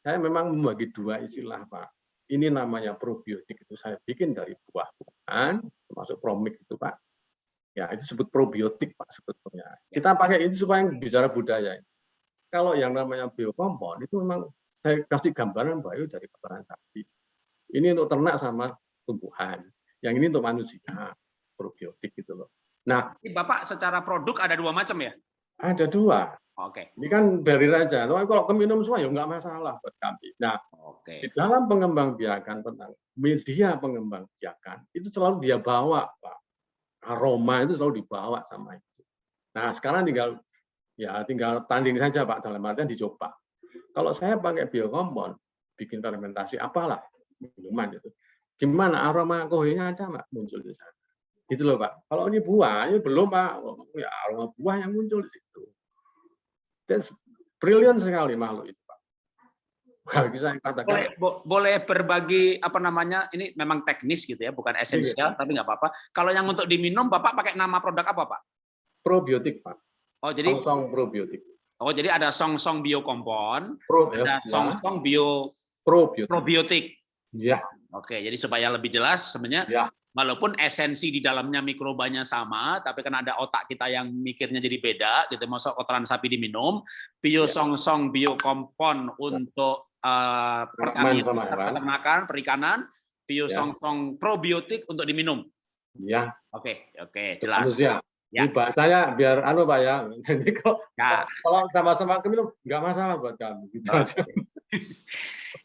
Saya memang membagi dua istilah, Pak. Ini namanya probiotik, itu saya bikin dari buah-buahan, termasuk promik itu, Pak. Ya, itu disebut probiotik, Pak, sebetulnya. Kita pakai ini supaya bicara budaya. Kalau yang namanya biokompon, itu memang saya kasih gambaran bahwa itu dari kotoran sapi. Ini untuk ternak sama tumbuhan. Yang ini untuk manusia, probiotik gitu loh. Nah, Bapak secara produk ada 2 macam ya? ada 2. Oke. Ini kan barrier aja. Kalau keminum semua ya nggak masalah buat kami. Nah, di dalam pengembangbiakan tentang media pengembangbiakan itu selalu dia bawa, Pak. Aroma itu selalu dibawa sama itu. Nah, sekarang tinggal tanding saja, Pak, dalam artian dicoba. Kalau saya pakai biokompon, bikin fermentasi apalah minuman itu. Gimana aroma kohenya ada nggak muncul di sana? Gitu loh, Pak. Kalau ini buah, ini belum, Pak. Ya, aroma buah yang muncul di situ. That's brilliant sekali makhluk itu, Pak. Bisa katakan. Boleh berbagi apa namanya? Ini memang teknis gitu ya, bukan esensial, tapi nggak apa-apa. Kalau yang untuk diminum, Bapak pakai nama produk apa, Pak? Probiotik, Pak. Oh, jadi Song probiotik. Oh, jadi ada song-song biokompon, ada song-song probiotik. Ya. Oke, jadi supaya lebih jelas sebenarnya ya. Walaupun esensi di dalamnya mikrobanya sama, tapi kan ada otak kita yang mikirnya jadi beda, gitu. Masuk kotoran sapi diminum, biosong-song biokompon untuk peternakan, perikanan, biosong-song probiotik untuk diminum. Ya. Oke, jelas. Ya. Ini bahasanya biar Pak ya. Jadi kalau sama-sama minum nggak masalah buat kami. Gitu aja.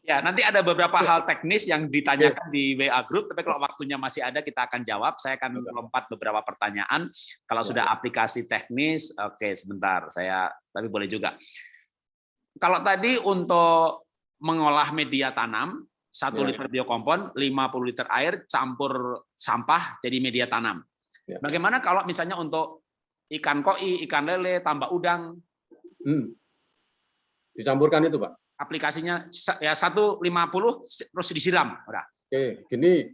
Ya, nanti ada beberapa hal teknis yang ditanyakan di WA Group, tapi kalau waktunya masih ada kita akan jawab. Saya akan lompat beberapa pertanyaan. Kalau sudah aplikasi teknis, oke sebentar, tapi boleh juga. Kalau tadi untuk mengolah media tanam, 1 liter biokompon, 50 liter air, campur sampah jadi media tanam. Bagaimana kalau misalnya untuk ikan koi, ikan lele, tambak udang? Dicampurkan itu, Pak? Aplikasinya ya 150 terus disiram. Udah. Oke, gini.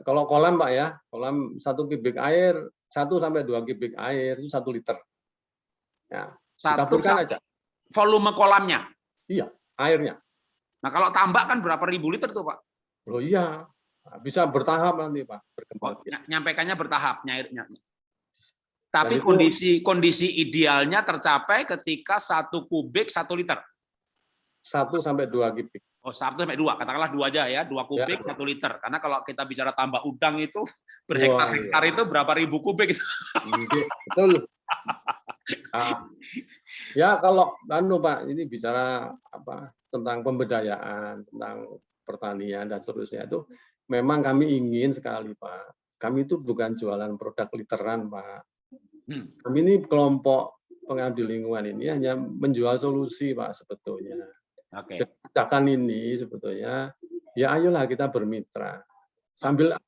Kalau kolam, Pak ya, kolam 1 kubik air, 1 sampai 2 kubik air itu 1 liter. Ya, dicampurkan aja. Volume kolamnya? Iya, airnya. Nah, kalau tambak kan berapa ribu liter tuh, Pak? Oh iya. Bisa bertahap nanti, Pak, berkembang. Nyampaikannya bertahap nyairnya. Tapi kondisi idealnya tercapai ketika 1 kubik 1 liter. 1 sampai 2 kubik. Oh, 1 sampai 2, katakanlah 2 aja ya, 2 kubik 1 liter. Karena kalau kita bicara tambak udang itu berhektar-hektar itu berapa ribu kubik itu. Betul. Ya kalau Pak, ini bicara tentang pemberdayaan, tentang pertanian dan seterusnya itu memang kami ingin sekali, Pak. Kami itu bukan jualan produk literan, Pak. Kami ini kelompok pengabdi lingkungan ini hanya menjual solusi, Pak, sebetulnya. Kebijakan ini sebetulnya, ya ayolah kita bermitra. Sambil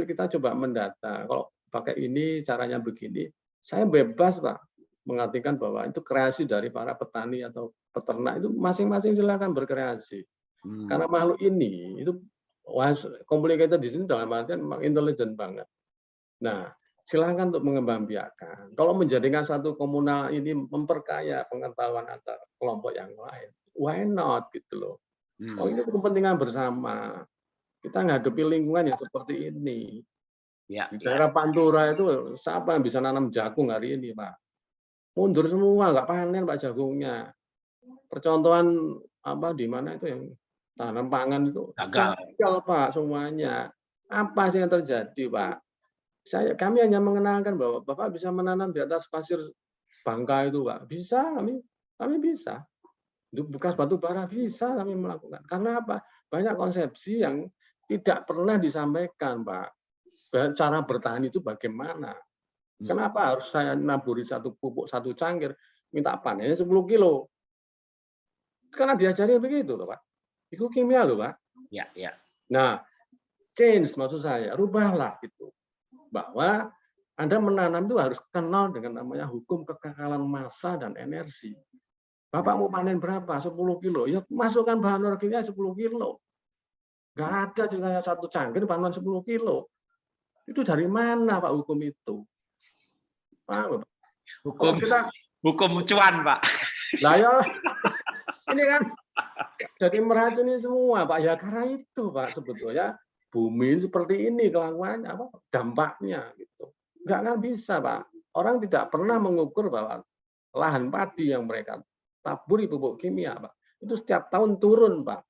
kita coba mendata. Kalau pakai ini, caranya begini. Saya bebas, Pak, mengartikan bahwa itu kreasi dari para petani atau peternak. Itu masing-masing silakan berkreasi. Karena makhluk ini itu complicated di sini dalam artian memang intelijen banget. Nah, silakan untuk mengembangbiakan. Kalau menjadikan satu komunal ini memperkaya pengetahuan antar kelompok yang lain, why not gitu loh. Oh, ini kepentingan bersama. Kita menghadapi lingkungan yang seperti ini. Di daerah Pantura itu siapa yang bisa nanam jagung hari ini, Pak? Mundur semua, nggak panen Pak jagungnya. Percontohan di mana itu yang tanam pangan itu gagal Pak semuanya. Apa sih yang terjadi Pak? Kami hanya mengenalkan bahwa Bapak bisa menanam di atas pasir bangka itu Pak. Bisa kami bisa. Bekas batu bara bisa kami melakukan. Karena apa? Banyak konsepsi yang tidak pernah disampaikan Pak. Cara bertahan itu bagaimana? Kenapa harus saya naburi satu pupuk satu cangkir, minta panennya 10 kilo? Karena diajari begitu loh Pak. Itu kimia loh Pak. ya. Nah, change maksud saya, rubahlah gitu. Bahwa Anda menanam itu harus kenal dengan namanya hukum kekekalan massa dan energi. Bapak mau panen berapa? 10 kilo. Ya masukkan bahan organiknya 10 kilo. Nggak ada ceritanya satu cangkir panen 10 kilo. Itu dari mana Pak hukum itu? Pak, hukum cuan Pak. Lah ya, ini kan jadi meracuni semua Pak. Ya karena itu Pak sebetulnya bumi seperti ini kelakuannya apa dampaknya gitu. Nggak kan bisa Pak. Orang tidak pernah mengukur bahwa lahan padi yang mereka taburi pupuk kimia Pak, itu setiap tahun turun Pak.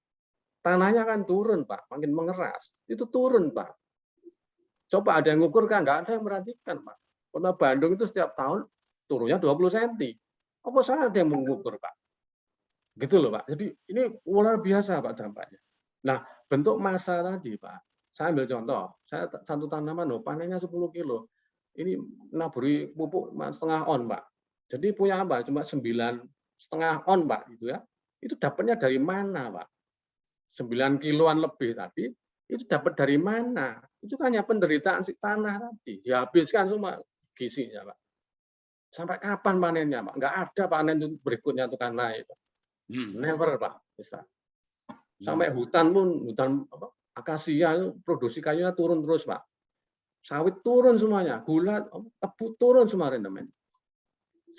Tanahnya kan turun Pak, makin mengeras. Itu turun Pak. Coba ada yang mengukur kan? Nggak ada yang merhatikan Pak. Kota Bandung itu setiap tahun turunnya 20 cm. Apa salah ada yang mengukur Pak? Gitu loh Pak. Jadi ini luar biasa Pak dampaknya. Nah, bentuk massa tadi Pak. Saya ambil contoh. Saya satu tanaman panennya 10 kilo. Ini naburi pupuk setengah on Pak. Jadi punya apa? Cuma 9,5 on Pak gitu ya. Itu dapatnya dari mana Pak? 9 kiloan lebih tadi itu dapat dari mana? Itu kan hanya penderitaan si tanah tadi. Dihabiskan semua gizinya Pak. Sampai kapan panennya Pak? Nggak ada panen berikutnya itu kan naik Pak. Never Pak. Bisa. Sampai hutan pun, hutan akasia produksi kayunya turun terus Pak. Sawit turun semuanya, gula, tebu turun semua rendemen.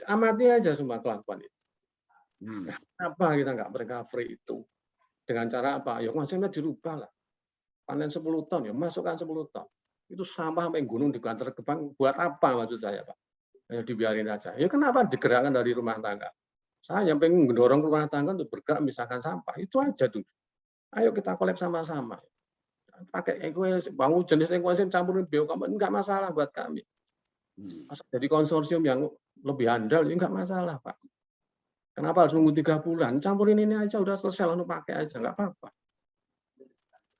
Amati aja semua kelakuan itu. Kenapa kita nggak recovery itu? Dengan cara apa? Ya konsepnya dirubah lah. Panen 10 ton, ya masukkan 10 ton. Itu sampah sampai gunung digantar ke bank, buat apa maksud saya Pak? Ya dibiarin aja. Ya kenapa digerakkan dari rumah tangga? Saya yang pengen mendorong rumah tangga untuk bergerak misalkan sampah. Itu aja dulu. Ayo kita collab sama-sama. Pakai bangun jenis ekosis campurin biokomponen enggak masalah buat kami. Jadi konsorsium yang lebih handal ini enggak masalah Pak. Kenapa harus nunggu 3 bulan? Campurin ini aja udah selesai lalu pakai aja enggak apa-apa.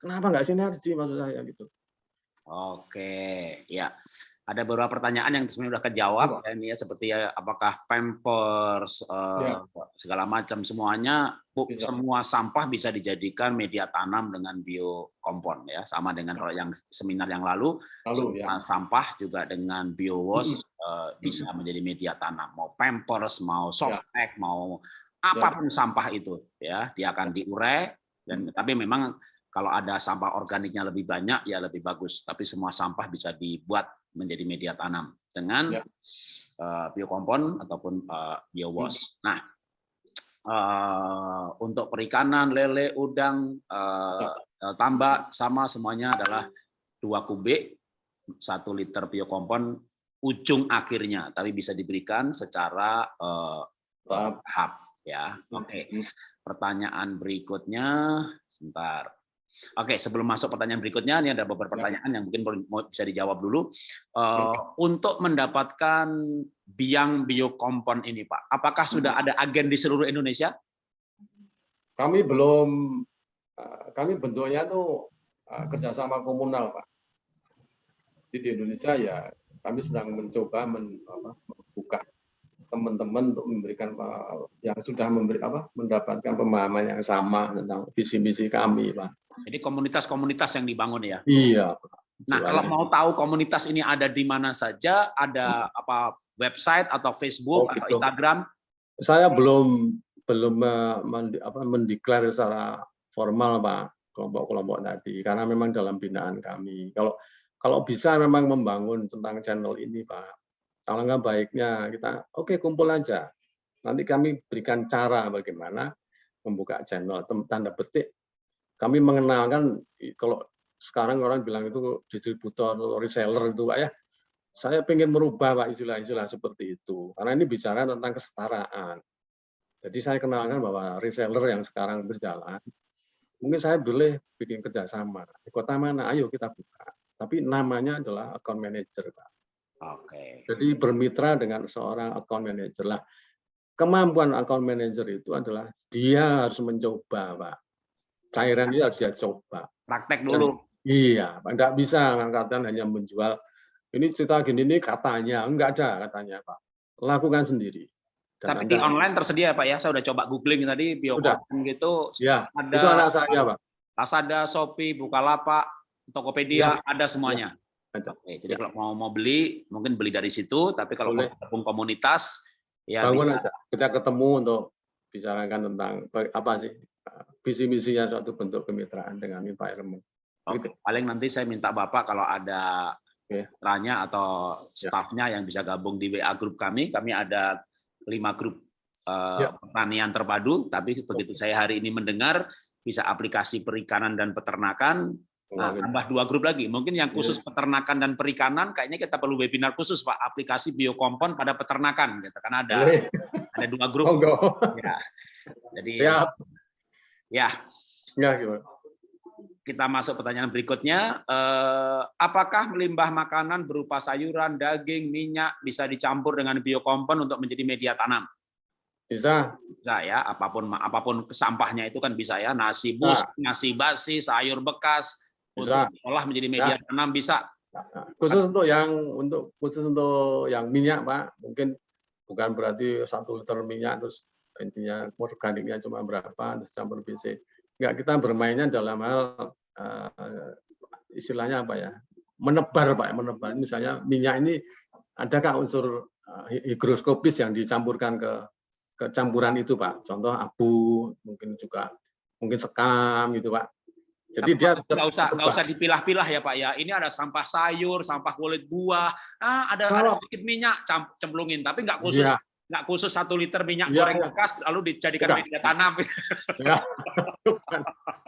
Kenapa enggak sinergi maksud saya gitu? Oke, ya. Ada beberapa pertanyaan yang sebenarnya sudah kejawab ya, ini ya, seperti ya, apakah Pampers segala macam semuanya semua sampah bisa dijadikan media tanam dengan biokompon ya, sama dengan kalau yang seminar yang lalu semua sampah juga dengan biowash bisa menjadi media tanam, mau Pampers, mau softpack, mau apapun sampah itu ya, dia akan diurai dan tapi memang kalau ada sampah organiknya lebih banyak, ya lebih bagus. Tapi semua sampah bisa dibuat menjadi media tanam dengan biokompon ataupun biowash. Nah, untuk perikanan, lele, udang, tambak, sama semuanya adalah 2 kubik, 1 liter biokompon ujung akhirnya. Tapi bisa diberikan secara tahap. Ya, oke. Pertanyaan berikutnya, sebentar. Oke, sebelum masuk pertanyaan berikutnya, ini ada beberapa pertanyaan yang mungkin bisa dijawab dulu. Untuk mendapatkan biang biokompon ini, Pak, apakah sudah ada agen di seluruh Indonesia? Kami belum, kami bentuknya tuh kerjasama komunal, Pak. Di Indonesia ya, kami sedang mencoba membuka teman-teman untuk memberikan yang sudah mendapatkan pemahaman yang sama tentang visi misi kami, Pak. Jadi komunitas-komunitas yang dibangun ya? Iya. Nah, kalau mau tahu komunitas ini ada di mana saja, ada apa website atau Facebook atau Instagram? Saya belum mendeklar secara formal Pak kelompok-kelompok tadi, karena memang dalam binaan kami. Kalau bisa memang membangun tentang channel ini Pak, alangkah baiknya kita kumpul aja. Nanti kami berikan cara bagaimana membuka channel, tanda petik. Kami mengenalkan, kalau sekarang orang bilang itu distributor atau reseller itu Pak ya. Saya ingin merubah Pak istilah-istilah seperti itu. Karena ini bicara tentang kesetaraan. Jadi saya kenalkan bahwa reseller yang sekarang berjalan, mungkin saya boleh bikin kerjasama. Di kota mana? Ayo kita buka. Tapi namanya adalah account manager, Pak. Oke. Jadi bermitra dengan seorang account manager lah. Kemampuan account manager itu adalah dia harus mencoba, Pak. Cairan itu harus dia coba. Praktek dulu. Iya, Pak. Nggak bisa angkatan hanya menjual. Ini cerita gini ini katanya, enggak ada katanya, Pak. Lakukan sendiri. Dan tapi di online tersedia Pak ya, saya udah coba googling tadi Biokonten gitu. Ya, itu anak saya Pak. Lazada, Shopee, Bukalapak, Tokopedia, ada semuanya. Oke, jadi kalau mau beli, mungkin beli dari situ. Tapi kalau mau gabung komunitas, ya bangun aja. Kita ketemu untuk bicarakan tentang apa sih visi misinya suatu bentuk kemitraan dengan environment. Oke, paling nanti saya minta Bapak kalau ada mitranya atau stafnya yang bisa gabung di WA grup kami ada 5 grup pertanian terpadu, tapi begitu saya hari ini mendengar bisa aplikasi perikanan dan peternakan, tambah 2 grup lagi. Mungkin yang khusus peternakan dan perikanan, kayaknya kita perlu webinar khusus Pak, aplikasi biokompon pada peternakan, gitu. Karena ada 2 grup. Ya. Jadi kita masuk pertanyaan berikutnya. Apakah limbah makanan berupa sayuran, daging, minyak bisa dicampur dengan biokompon untuk menjadi media tanam? Bisa. Bisa ya, apapun sampahnya itu kan bisa ya, nasi bus, nasi basi, sayur bekas, bisa diolah menjadi media tanam bisa. Khusus untuk yang minyak Pak, mungkin bukan berarti 1 liter minyak terus intinya organiknya cuma berapa terus campur BC. Enggak, kita bermainnya dalam hal istilahnya apa ya, menebar Pak, menebar. Misalnya minyak ini adakah unsur higroskopis yang dicampurkan ke campuran itu Pak, contoh abu, mungkin sekam gitu Pak. Jadi dia nggak usah dipilah-pilah ya Pak ya. Ini ada sampah sayur, sampah kulit buah, ada sedikit minyak cemplungin, tapi nggak khusus 1 liter minyak goreng bekas lalu dijadikan media tanam.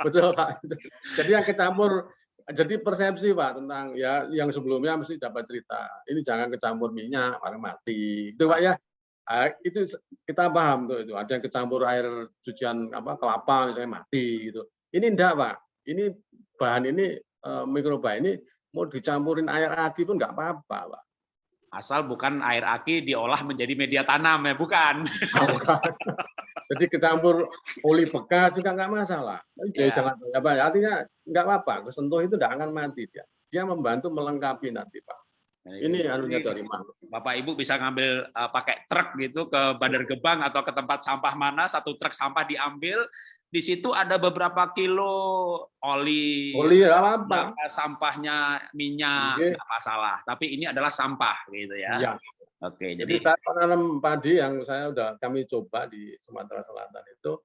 Betul Pak. Jadi yang kecampur, jadi persepsi Pak tentang ya yang sebelumnya mesti dapat cerita. Ini jangan kecampur minyak, orang mati. Itu Pak ya. Itu kita paham tuh itu. Ada yang kecampur air cucian kelapa misalnya mati gitu. Ini enggak Pak. Ini bahan ini mikroba ini mau dicampurin air aki pun enggak apa-apa Pak. Asal bukan air aki diolah menjadi media tanam ya, bukan. Jadi kecampur oli bekas juga nggak masalah. Jangan artinya nggak apa-apa. Kesentuh itu tidak akan mati dia. Dia membantu melengkapi nanti Pak. Ini anunya dari mana? Bapak Ibu bisa ngambil pakai truk gitu ke Bandar Gebang atau ke tempat sampah mana, 1 truk sampah diambil. Di situ ada beberapa kilo oli apa? Sampahnya minyak, nggak masalah. Tapi ini adalah sampah gitu ya. Oke, jadi saya menanam padi yang kami coba di Sumatera Selatan itu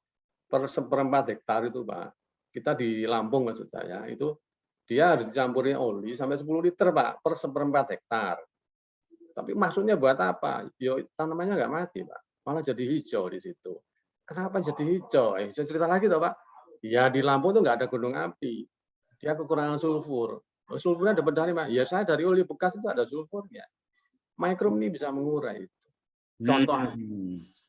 per 1/4 hektar itu Pak. Kita di Lampung maksud saya itu dia harus dicampurin oli sampai 10 liter Pak per 1/4 hektar. Tapi maksudnya buat apa? Yo tanamannya nggak mati Pak, malah jadi hijau di situ. Kenapa jadi hijau? Saya cerita lagi toh Pak. Ya di Lampung tuh nggak ada gunung api. Dia kekurangan sulfur. Sulfurnya dapat dari mana? Ya saya dari oli bekas itu ada sulfurnya. Mikrom ini bisa mengurai itu. Contoh.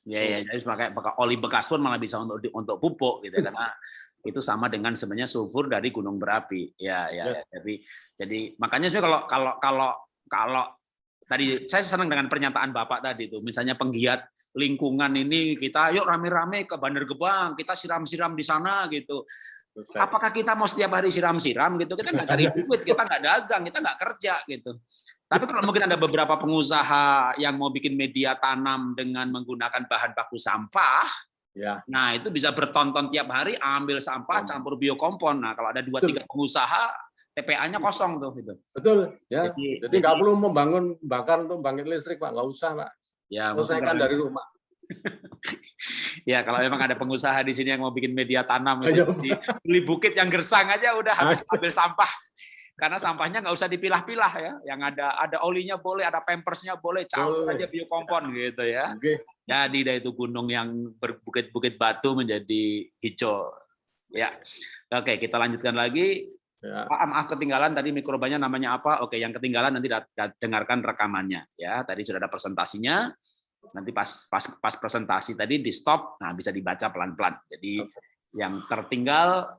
Ya, jadi pakai oli bekas pun malah bisa untuk pupuk gitu karena itu sama dengan sebenarnya sulfur dari gunung berapi. Jadi makanya sebenarnya kalau tadi saya senang dengan pernyataan Bapak tadi itu, misalnya penggiat lingkungan ini kita yuk rame-rame ke Bandar Gebang, kita siram-siram di sana gitu. Apakah kita mau setiap hari siram-siram gitu? Kita nggak cari duit, kita nggak dagang, kita nggak kerja gitu. Tapi kalau mungkin ada beberapa pengusaha yang mau bikin media tanam dengan menggunakan bahan baku sampah, nah itu bisa bertonton tiap hari ambil sampah campur biokompon. Nah kalau ada 2-3 pengusaha, TPA-nya kosong tuh gitu. Betul ya. Jadi nggak perlu membangun bakar untuk bangkit listrik Pak, nggak usah Pak. Ya, selesaikan dari rumah. Ya kalau memang ada pengusaha di sini yang mau bikin media tanam itu beli bukit yang gersang aja udah habis ambil sampah. Karena sampahnya nggak usah dipilah-pilah ya, yang ada olinya boleh, ada pampersnya boleh, campur aja biokompon gitu ya. Jadi dari itu gunung yang berbukit-bukit batu menjadi hijau. Ya, oke kita lanjutkan lagi. Maaf ketinggalan tadi mikrobanya namanya apa? Oke, yang ketinggalan nanti dengarkan rekamannya ya. Tadi sudah ada presentasinya. Nanti pas presentasi tadi di stop, nah bisa dibaca pelan-pelan. Jadi yang tertinggal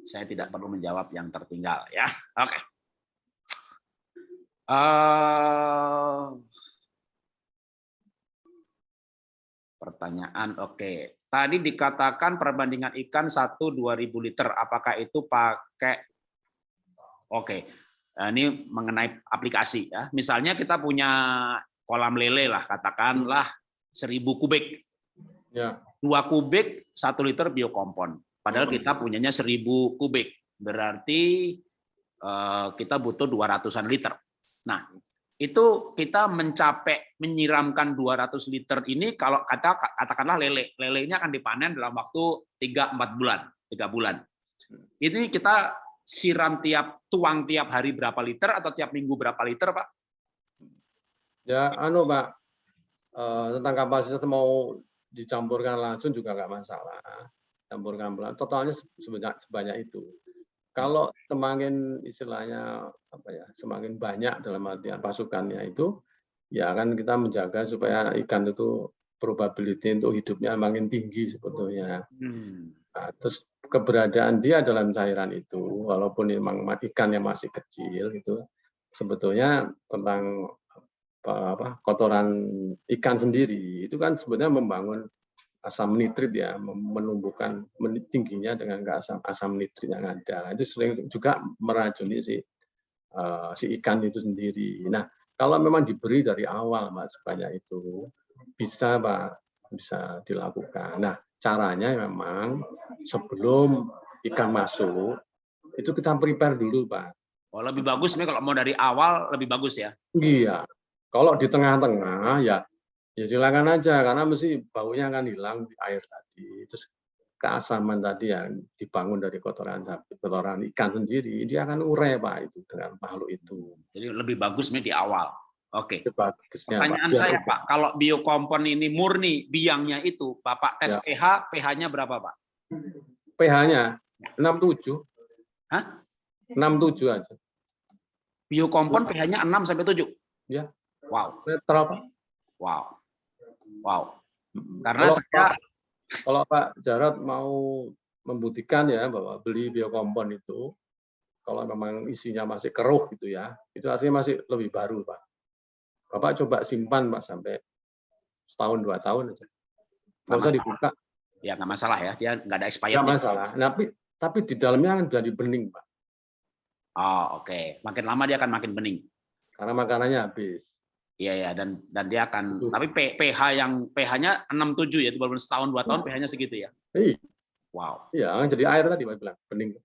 saya tidak perlu menjawab yang tertinggal ya. Oke. Pertanyaan, oke. Tadi dikatakan perbandingan ikan 1-2.000 liter. Apakah itu pakai? Oke. Nah, ini mengenai aplikasi ya. Misalnya kita punya kolam lele lah, katakanlah 1.000 kubik. Ya. 2 kubik 1 liter biokompon. Padahal kita punyanya 1.000 kubik. Berarti kita butuh 200-an liter. Nah, itu kita mencapai menyiramkan 200 liter ini kalau katakanlah lelenya akan dipanen dalam waktu 3-4 bulan, 3 bulan. Ini kita siram tuang tiap hari berapa liter atau tiap minggu berapa liter, Pak? Ya, Pak, tentang kapasitas mau dicampurkan langsung juga nggak masalah. Campurkan pelan, totalnya sebanyak itu. Kalau semakin istilahnya semakin banyak dalam artian pasukannya itu, ya kan kita menjaga supaya ikan itu probability untuk hidupnya makin tinggi sebetulnya. Nah, terus keberadaan dia dalam cairan itu, walaupun memang ikannya masih kecil itu, sebetulnya tentang kotoran ikan sendiri itu kan sebenarnya membangun asam nitrit ya, menumbuhkan tingginya dengan asam nitrit yang ada. Itu sering juga meracuni si ikan itu sendiri. Nah, kalau memang diberi dari awal, Mas, sebanyak itu bisa, Pak, bisa dilakukan. Nah, caranya memang sebelum ikan masuk itu kita prepare dulu, Pak. Oh, lebih bagus nih kalau mau dari awal lebih bagus ya? Iya. Kalau di tengah-tengah ya silakan aja, karena mesti baunya akan hilang di air tadi. Terus keasaman tadi yang dibangun dari kotoran ikan sendiri, dia akan urai, Pak, itu dengan makhluk itu. Jadi lebih bagus nih di awal. Oke. Bagusnya, pertanyaan Pak. saya, Pak, kalau biokompon ini murni biangnya itu, Bapak tes pH, pH-nya berapa, Pak? pH-nya 67. Hah? 67 aja. Biokompon pH-nya 6-7? Ya. Wow. Netral, Pak. Wow. Karena kalau Pak Jarod mau membuktikan ya bahwa beli biokompon itu, kalau memang isinya masih keruh gitu ya, itu artinya masih lebih baru, Pak. Bapak coba simpan, Pak, sampai setahun 2 tahun aja. Nggak usah dibuka. Ya nggak masalah ya, dia nggak ada expired. Nggak masalah. Tapi di dalamnya kan jadi bening, Pak. Oh, oke. Makin lama dia akan makin bening. Karena makanannya habis. Iya, dan dia akan, tapi pH-nya 6-7 ya, itu baru setahun 2 tahun pH-nya segitu ya. Iya. Wow. Iya, jadi air tadi Pak bilang, bening.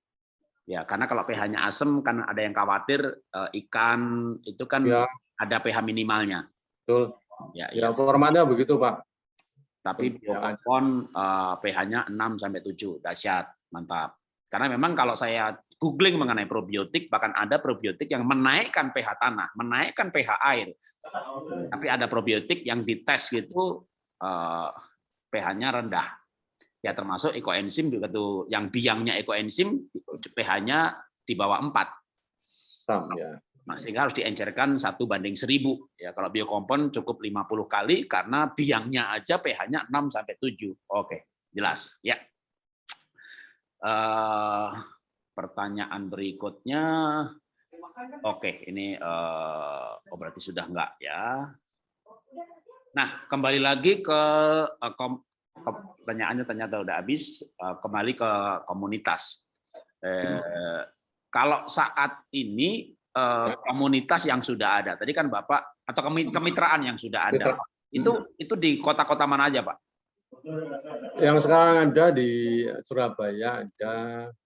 Ya, karena kalau pH-nya asam kan ada yang khawatir ikan itu kan ada pH minimalnya. Betul. Ya, formatnya begitu, Pak. Tapi biokompon pH-nya 6-7, dahsyat, mantap. Karena memang kalau saya googling mengenai probiotik, bahkan ada probiotik yang menaikkan pH tanah, menaikkan pH air. Tapi ada probiotik yang dites gitu pH-nya rendah. Ya termasuk ekoenzim juga tuh, yang biangnya ekoenzim pH-nya di bawah 4. Ya. Nah, sehingga harus diencerkan 1:1000. Ya, kalau biokompon cukup 50 kali karena biangnya aja pH-nya 6-7. Oke, jelas ya. Pertanyaan berikutnya, oke, ini berarti sudah enggak ya. Nah, kembali lagi ke pertanyaannya ternyata udah habis, kembali ke komunitas. Kalau saat ini komunitas yang sudah ada, tadi kan Bapak, atau kemitraan yang sudah ada, itu di kota-kota mana aja, Pak? Yang sekarang ada di Surabaya, ada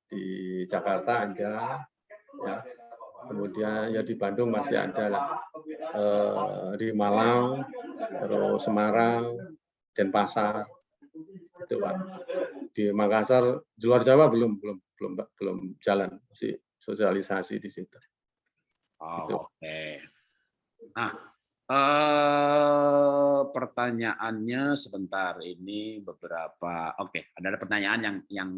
di Jakarta, ada ya. Kemudian ya di Bandung masih ada lah, di Malang, terus Semarang, Denpasar, itu Pak. Di Makassar, di luar Jawa belum jalan, masih sosialisasi di situ. Oh, oke. Nah, pertanyaannya sebentar ini beberapa. Oke, ada pertanyaan yang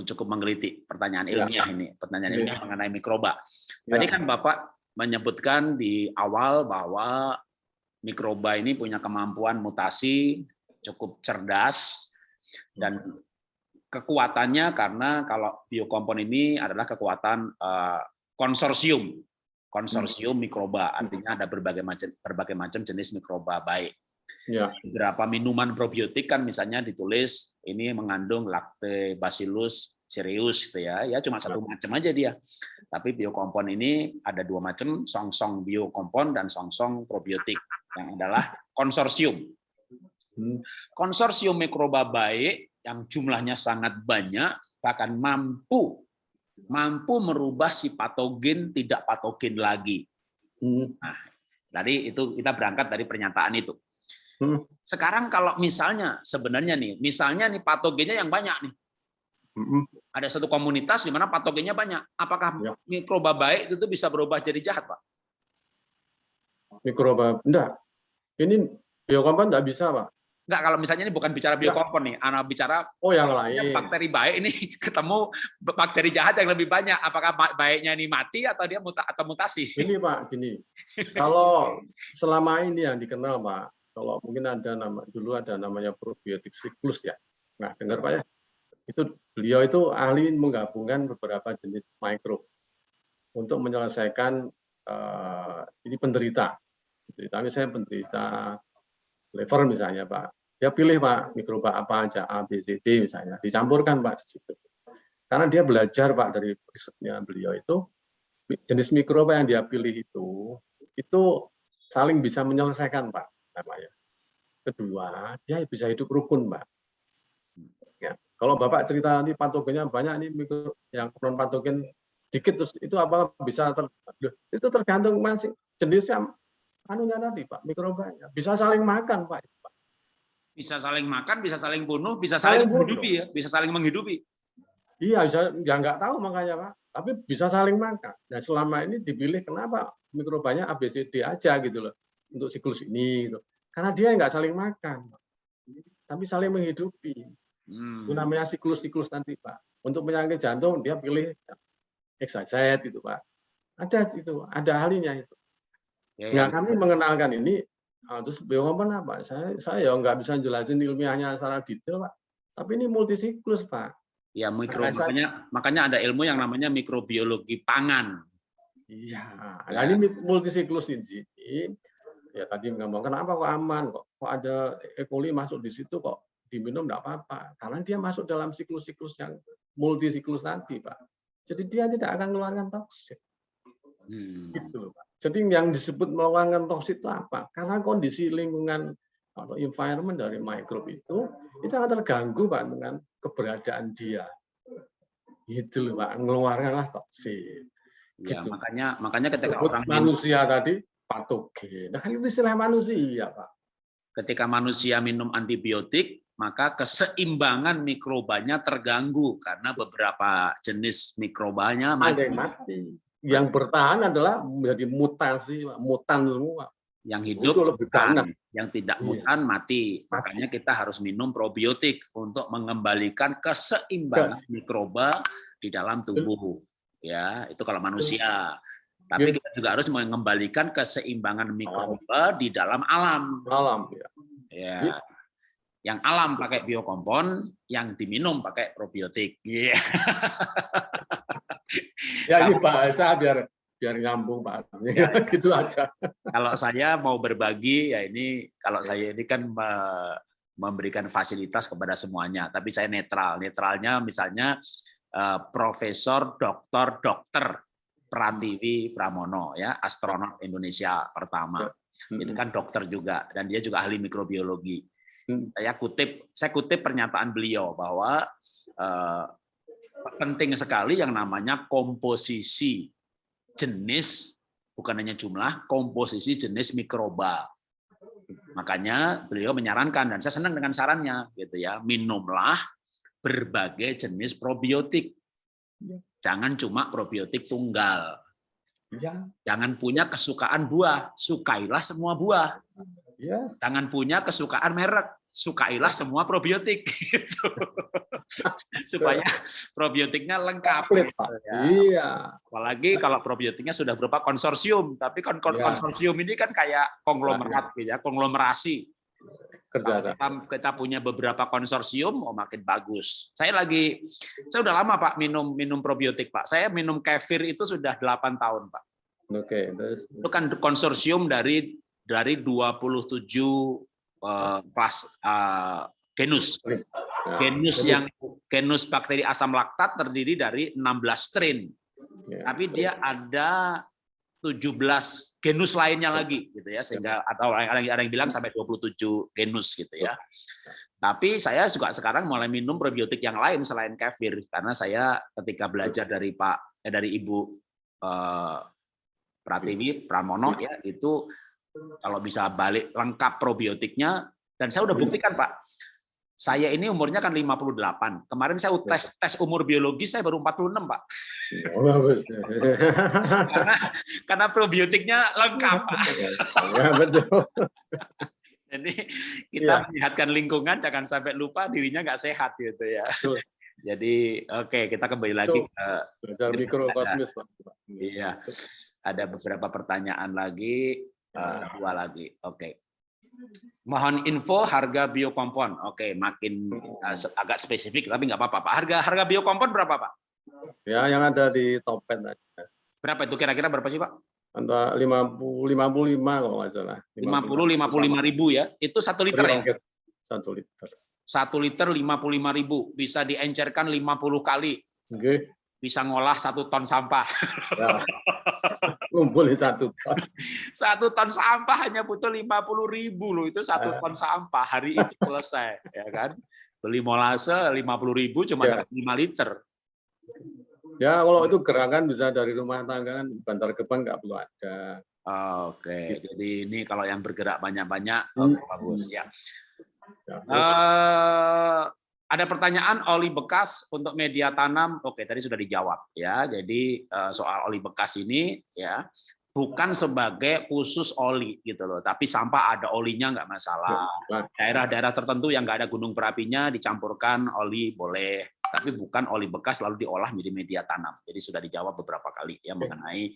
cukup menggelitik, pertanyaan ilmiah ini, pertanyaan ilmiah mengenai mikroba. Tadi kan Bapak menyebutkan di awal bahwa mikroba ini punya kemampuan mutasi, cukup cerdas, dan kekuatannya karena kalau biokompon ini adalah kekuatan konsorsium mikroba, artinya ada berbagai macam jenis mikroba baik. Ya. Beberapa minuman probiotik kan misalnya ditulis ini mengandung Lactobacillus cereus gitu ya cuma satu macam aja dia. Tapi biokompon ini ada dua macam, song-song biokompon dan song-song probiotik yang adalah konsorsium. Konsorsium mikroba baik yang jumlahnya sangat banyak, bahkan mampu merubah si patogen tidak patogen lagi. Nah, tadi itu kita berangkat dari pernyataan itu. Sekarang kalau misalnya patogennya yang banyak nih. Ada satu komunitas di mana patogennya banyak. Apakah mikroba baik itu bisa berubah jadi jahat, Pak? Mikroba enggak. Ini biokompon enggak bisa, Pak. Enggak, kalau misalnya ini bukan bicara biokompon nih, anak bicara yang lain. Bakteri baik ini ketemu bakteri jahat yang lebih banyak. Apakah baiknya ini mati atau dia mutasi? Ini Pak, gini. Kalau selama ini yang dikenal Pak, kalau mungkin dulu ada namanya probiotik siklus ya. Nah, dengar Pak ya. Beliau itu ahli menggabungkan beberapa jenis mikrob untuk menyelesaikan ini penderita. Misalnya penderita liver misalnya Pak. Dia pilih Pak mikroba apa aja, A, B, C, D misalnya, dicampurkan Pak situ. Karena dia belajar Pak dari risetnya beliau itu jenis mikroba yang dia pilih itu saling bisa menyelesaikan Pak namanya. Kedua, dia bisa hidup rukun Pak. Ya. Kalau Bapak cerita nanti patogennya banyak nih yang non patogen dikit terus itu apa bisa itu tergantung masih jenisnya anunya tadi Pak, mikrobanya bisa saling makan Pak. Bisa saling makan, bisa saling bunuh, bisa saling menghidupi ya, bisa saling menghidupi. Iya, bisa ya nggak tahu makanya Pak, tapi bisa saling makan. Nah selama ini dipilih kenapa mikrobanya ABCD aja gitu loh untuk siklus ini gitu. Karena dia nggak saling makan, tapi saling menghidupi. Itu namanya siklus-siklus nanti Pak. Untuk penyakit jantung dia pilih XYZ gitu Pak. Ada ahlinya itu. Nah kami mengenalkan ini. Terus biokompon apa? Saya ya nggak bisa jelasin ilmiahnya secara detail, Pak. Tapi ini multisiklus, Pak. Ya, makanya ada ilmu yang namanya mikrobiologi pangan. Iya. Nah, ini multisiklus ini. Ya tadi ngomong kenapa kok aman kok ada E. coli masuk di situ kok diminum nggak apa-apa. Karena dia masuk dalam siklus-siklus yang multisiklus nanti, Pak. Jadi dia tidak akan mengeluarkan toksin. Gitu, Pak. Jadi yang disebut mengeluarkan toksin itu apa? Karena kondisi lingkungan atau environment dari mikrob itu akan terganggu Pak dengan keberadaan dia. Gitu loh Pak, mengeluarkanlah toksin. Ya, gitu. makanya ketika orang manusia tadi patogen. Nah, kan itu istilah manusia, Pak. Ketika manusia minum antibiotik, maka keseimbangan mikrobanya terganggu karena beberapa jenis mikrobanya mati. Yang bertahan adalah menjadi mutasi, mutan semua. Yang hidup mutan, yang tidak mutan mati. Makanya kita harus minum probiotik untuk mengembalikan keseimbangan mikroba di dalam tubuh. Ya, itu kalau manusia. Tapi kita juga harus mengembalikan keseimbangan mikroba di dalam alam. Ya. Yang alam pakai biokompon, yang diminum pakai probiotik. Yeah. Ya ini bahasa biar nyambung Pak. Ya, gitu aja. Kalau saya mau berbagi ya ini kalau saya ini kan memberikan fasilitas kepada semuanya, tapi saya netral. Netralnya misalnya Profesor Dokter Pratiwi Pramono ya, astronot Indonesia pertama. Itu kan dokter juga dan dia juga ahli mikrobiologi. Saya kutip pernyataan beliau bahwa penting sekali yang namanya komposisi jenis, bukan hanya jumlah, komposisi jenis mikroba. Makanya beliau menyarankan dan saya senang dengan sarannya, gitu ya, minumlah berbagai jenis probiotik. Jangan cuma probiotik tunggal. Jangan punya kesukaan buah, sukailah semua buah. Jangan punya kesukaan merek, sukailah semua probiotik. Gitu. Supaya probiotiknya lengkap. Ya. Iya. Apalagi kalau probiotiknya sudah berupa konsorsium, tapi konsorsium ini kan kayak konglomerat, gitu ya, konglomerasi. kerja. Kita punya beberapa konsorsium, makin bagus. Saya udah lama Pak minum probiotik Pak. Saya minum kefir itu sudah 8 tahun Pak. Oke, terus itu kan konsorsium dari 27 genus. Genus bakteri asam laktat terdiri dari 16 strain. Tapi dia ada 17 genus lainnya lagi gitu ya, sehingga atau ada yang bilang sampai 27 genus gitu ya. Tapi saya juga sekarang mulai minum probiotik yang lain selain kefir, karena saya ketika belajar dari Ibu Pratiwi Pramono ya, itu kalau bisa balik lengkap probiotiknya, dan saya udah buktikan Pak. Saya ini umurnya kan 58. Kemarin saya tes umur biologis saya baru 46, Pak. Karena probiotiknya lengkap, Pak. Ya, betul. Jadi kita menyehatkan lingkungan, jangan sampai lupa dirinya nggak sehat gitu ya. Jadi oke, kita kembali lagi ke belajar mikrokosmos, Pak. Iya. Ada beberapa pertanyaan lagi, 2 lagi. Oke. Mohon info harga biokompon. Oke, makin agak spesifik, tapi nggak apa-apa, Pak. Harga biokompon berapa, Pak? Ya, yang ada di Topet. Berapa itu kira-kira berapa sih, Pak? Antara 55 kalau nggak salah. 55 ribu ya. Itu 1 liter ya? 1 liter. 1 liter 55.000, bisa diencerkan 50 kali. Oke. Bisa ngolah 1 ton sampah. Ya. Ngumpulin 1 ton. 1 ton sampah hanya butuh 50.000 loh, itu 1 ton sampah hari itu selesai, ya kan? Beli molase 50.000 cuma dapat 5 liter. Ya, kalau itu gerakan bisa dari rumah tangga kan, bantar gebang nggak perlu ada. Oke, jadi ini kalau yang bergerak banyak-banyak, bagus ya. Ada pertanyaan oli bekas untuk media tanam. Oke, tadi sudah dijawab ya. Jadi soal oli bekas ini ya bukan sebagai khusus oli gitu loh, tapi sampah ada olinya nggak masalah. Daerah-daerah tertentu yang nggak ada gunung berapinya dicampurkan oli boleh, tapi bukan oli bekas lalu diolah menjadi media tanam. Jadi sudah dijawab beberapa kali ya mengenai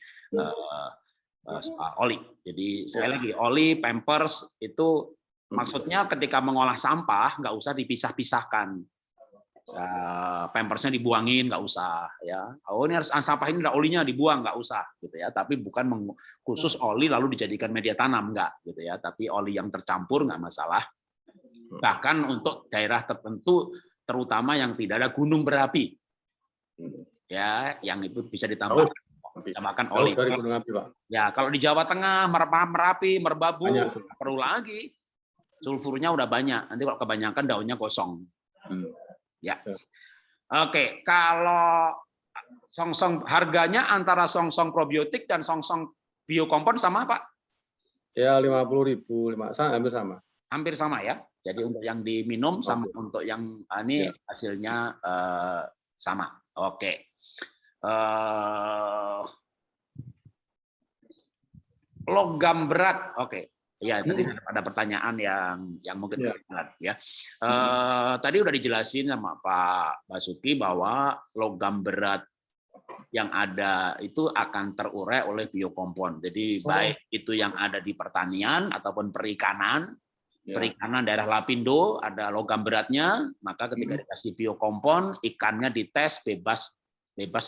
soal oli. Jadi sekali lagi oli Pampers itu maksudnya ketika mengolah sampah nggak usah dipisah-pisahkan. Pampersnya dibuangin nggak usah ya. Oh ini harus sampah ini ada olinya dibuang nggak usah gitu ya. Tapi bukan khusus oli lalu dijadikan media tanam nggak gitu ya. Tapi oli yang tercampur nggak masalah. Bahkan untuk daerah tertentu terutama yang tidak ada gunung berapi ya, yang itu bisa ditambahkan oli. Ya kalau di Jawa Tengah Merapi, Merbabu perlu lagi. Sulfurnya udah banyak, nanti kalau kebanyakan daunnya kosong. Ya, oke. Kalau songsong harganya antara songsong probiotik dan songsong biokompon sama Pak? Ya 50.000, hampir sama. Hampir sama ya. Jadi untuk yang diminum sama untuk yang ini hasilnya sama. Oke. Logam berat, oke. Ya, tadi ada pertanyaan yang mungkin ketinggalan ya. Tadi udah dijelasin sama Pak Basuki bahwa logam berat yang ada itu akan terurai oleh biokompon. Jadi baik itu yang ada di pertanian ataupun perikanan daerah Lapindo ada logam beratnya, maka ketika dikasih biokompon ikannya dites bebas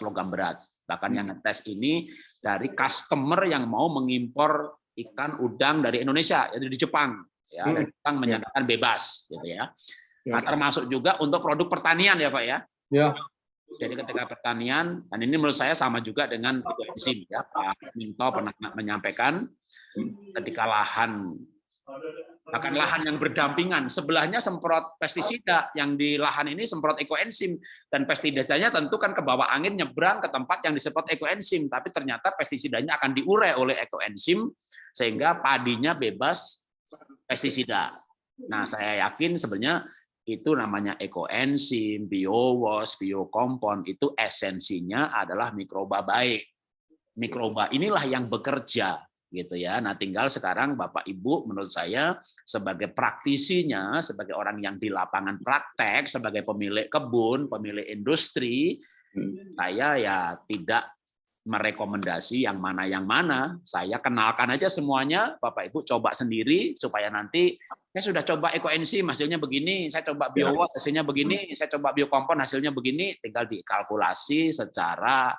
logam berat. Bahkan yang ngetes ini dari customer yang mau mengimpor ikan udang dari Indonesia, yaitu di Jepang, ya, dan Jepang menyatakan bebas, gitu ya. Nah, termasuk juga untuk produk pertanian ya Pak ya. Ya. Jadi ketika pertanian, dan ini menurut saya sama juga dengan ekoenzim ya, Pak Minto pernah menyampaikan ketika bahkan lahan yang berdampingan, sebelahnya semprot pestisida, yang di lahan ini semprot ekoenzim, dan pestisidanya tentu kan ke bawah angin nyebrang ke tempat yang disemprot ekoenzim, tapi ternyata pestisidanya akan diurai oleh ekoenzim sehingga padinya bebas pestisida. Nah, saya yakin sebenarnya itu namanya ekoenzim, biowash, biokompon, itu esensinya adalah mikroba baik. Mikroba inilah yang bekerja gitu ya. Nah, tinggal sekarang Bapak Ibu menurut saya sebagai praktisinya, sebagai orang yang di lapangan praktek, sebagai pemilik kebun, pemilik industri, saya ya tidak merekomendasi yang mana. Saya kenalkan aja semuanya, Bapak Ibu coba sendiri supaya nanti saya sudah coba ekoenzim hasilnya begini, saya coba biowas hasilnya begini, saya coba biokompon hasilnya begini, tinggal dikalkulasi secara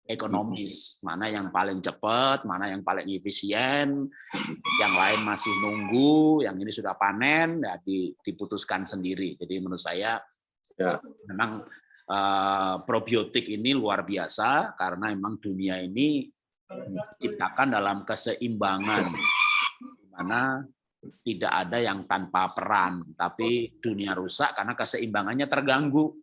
ekonomis, mana yang paling cepat, mana yang paling efisien, yang lain masih nunggu, yang ini sudah panen, ya diputuskan sendiri. Jadi menurut saya memang probiotik ini luar biasa karena memang dunia ini diciptakan dalam keseimbangan, di mana tidak ada yang tanpa peran, tapi dunia rusak karena keseimbangannya terganggu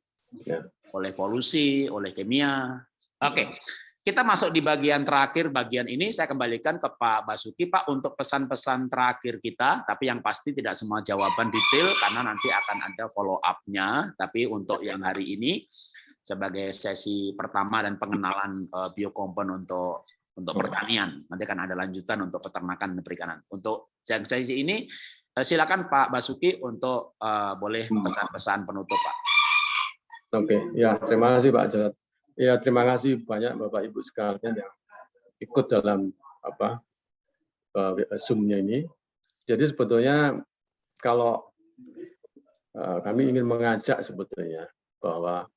oleh polusi, oleh kimia. Oke, kita masuk di bagian terakhir. Bagian ini saya kembalikan ke Pak Basuki, Pak, untuk pesan-pesan terakhir kita. Tapi yang pasti tidak semua jawaban detail karena nanti akan ada follow up-nya. Tapi untuk yang hari ini sebagai sesi pertama dan pengenalan biokompon untuk pertanian, nanti akan ada lanjutan untuk peternakan dan perikanan. Untuk sesi ini silakan Pak Basuki untuk boleh pesan-pesan penutup, Pak. Oke, ya terima kasih Pak Jarod. Ya, terima kasih banyak Bapak Ibu sekalian yang ikut dalam Zoom-nya ini. Jadi sebetulnya kalau kami ingin mengajak sebetulnya bahwa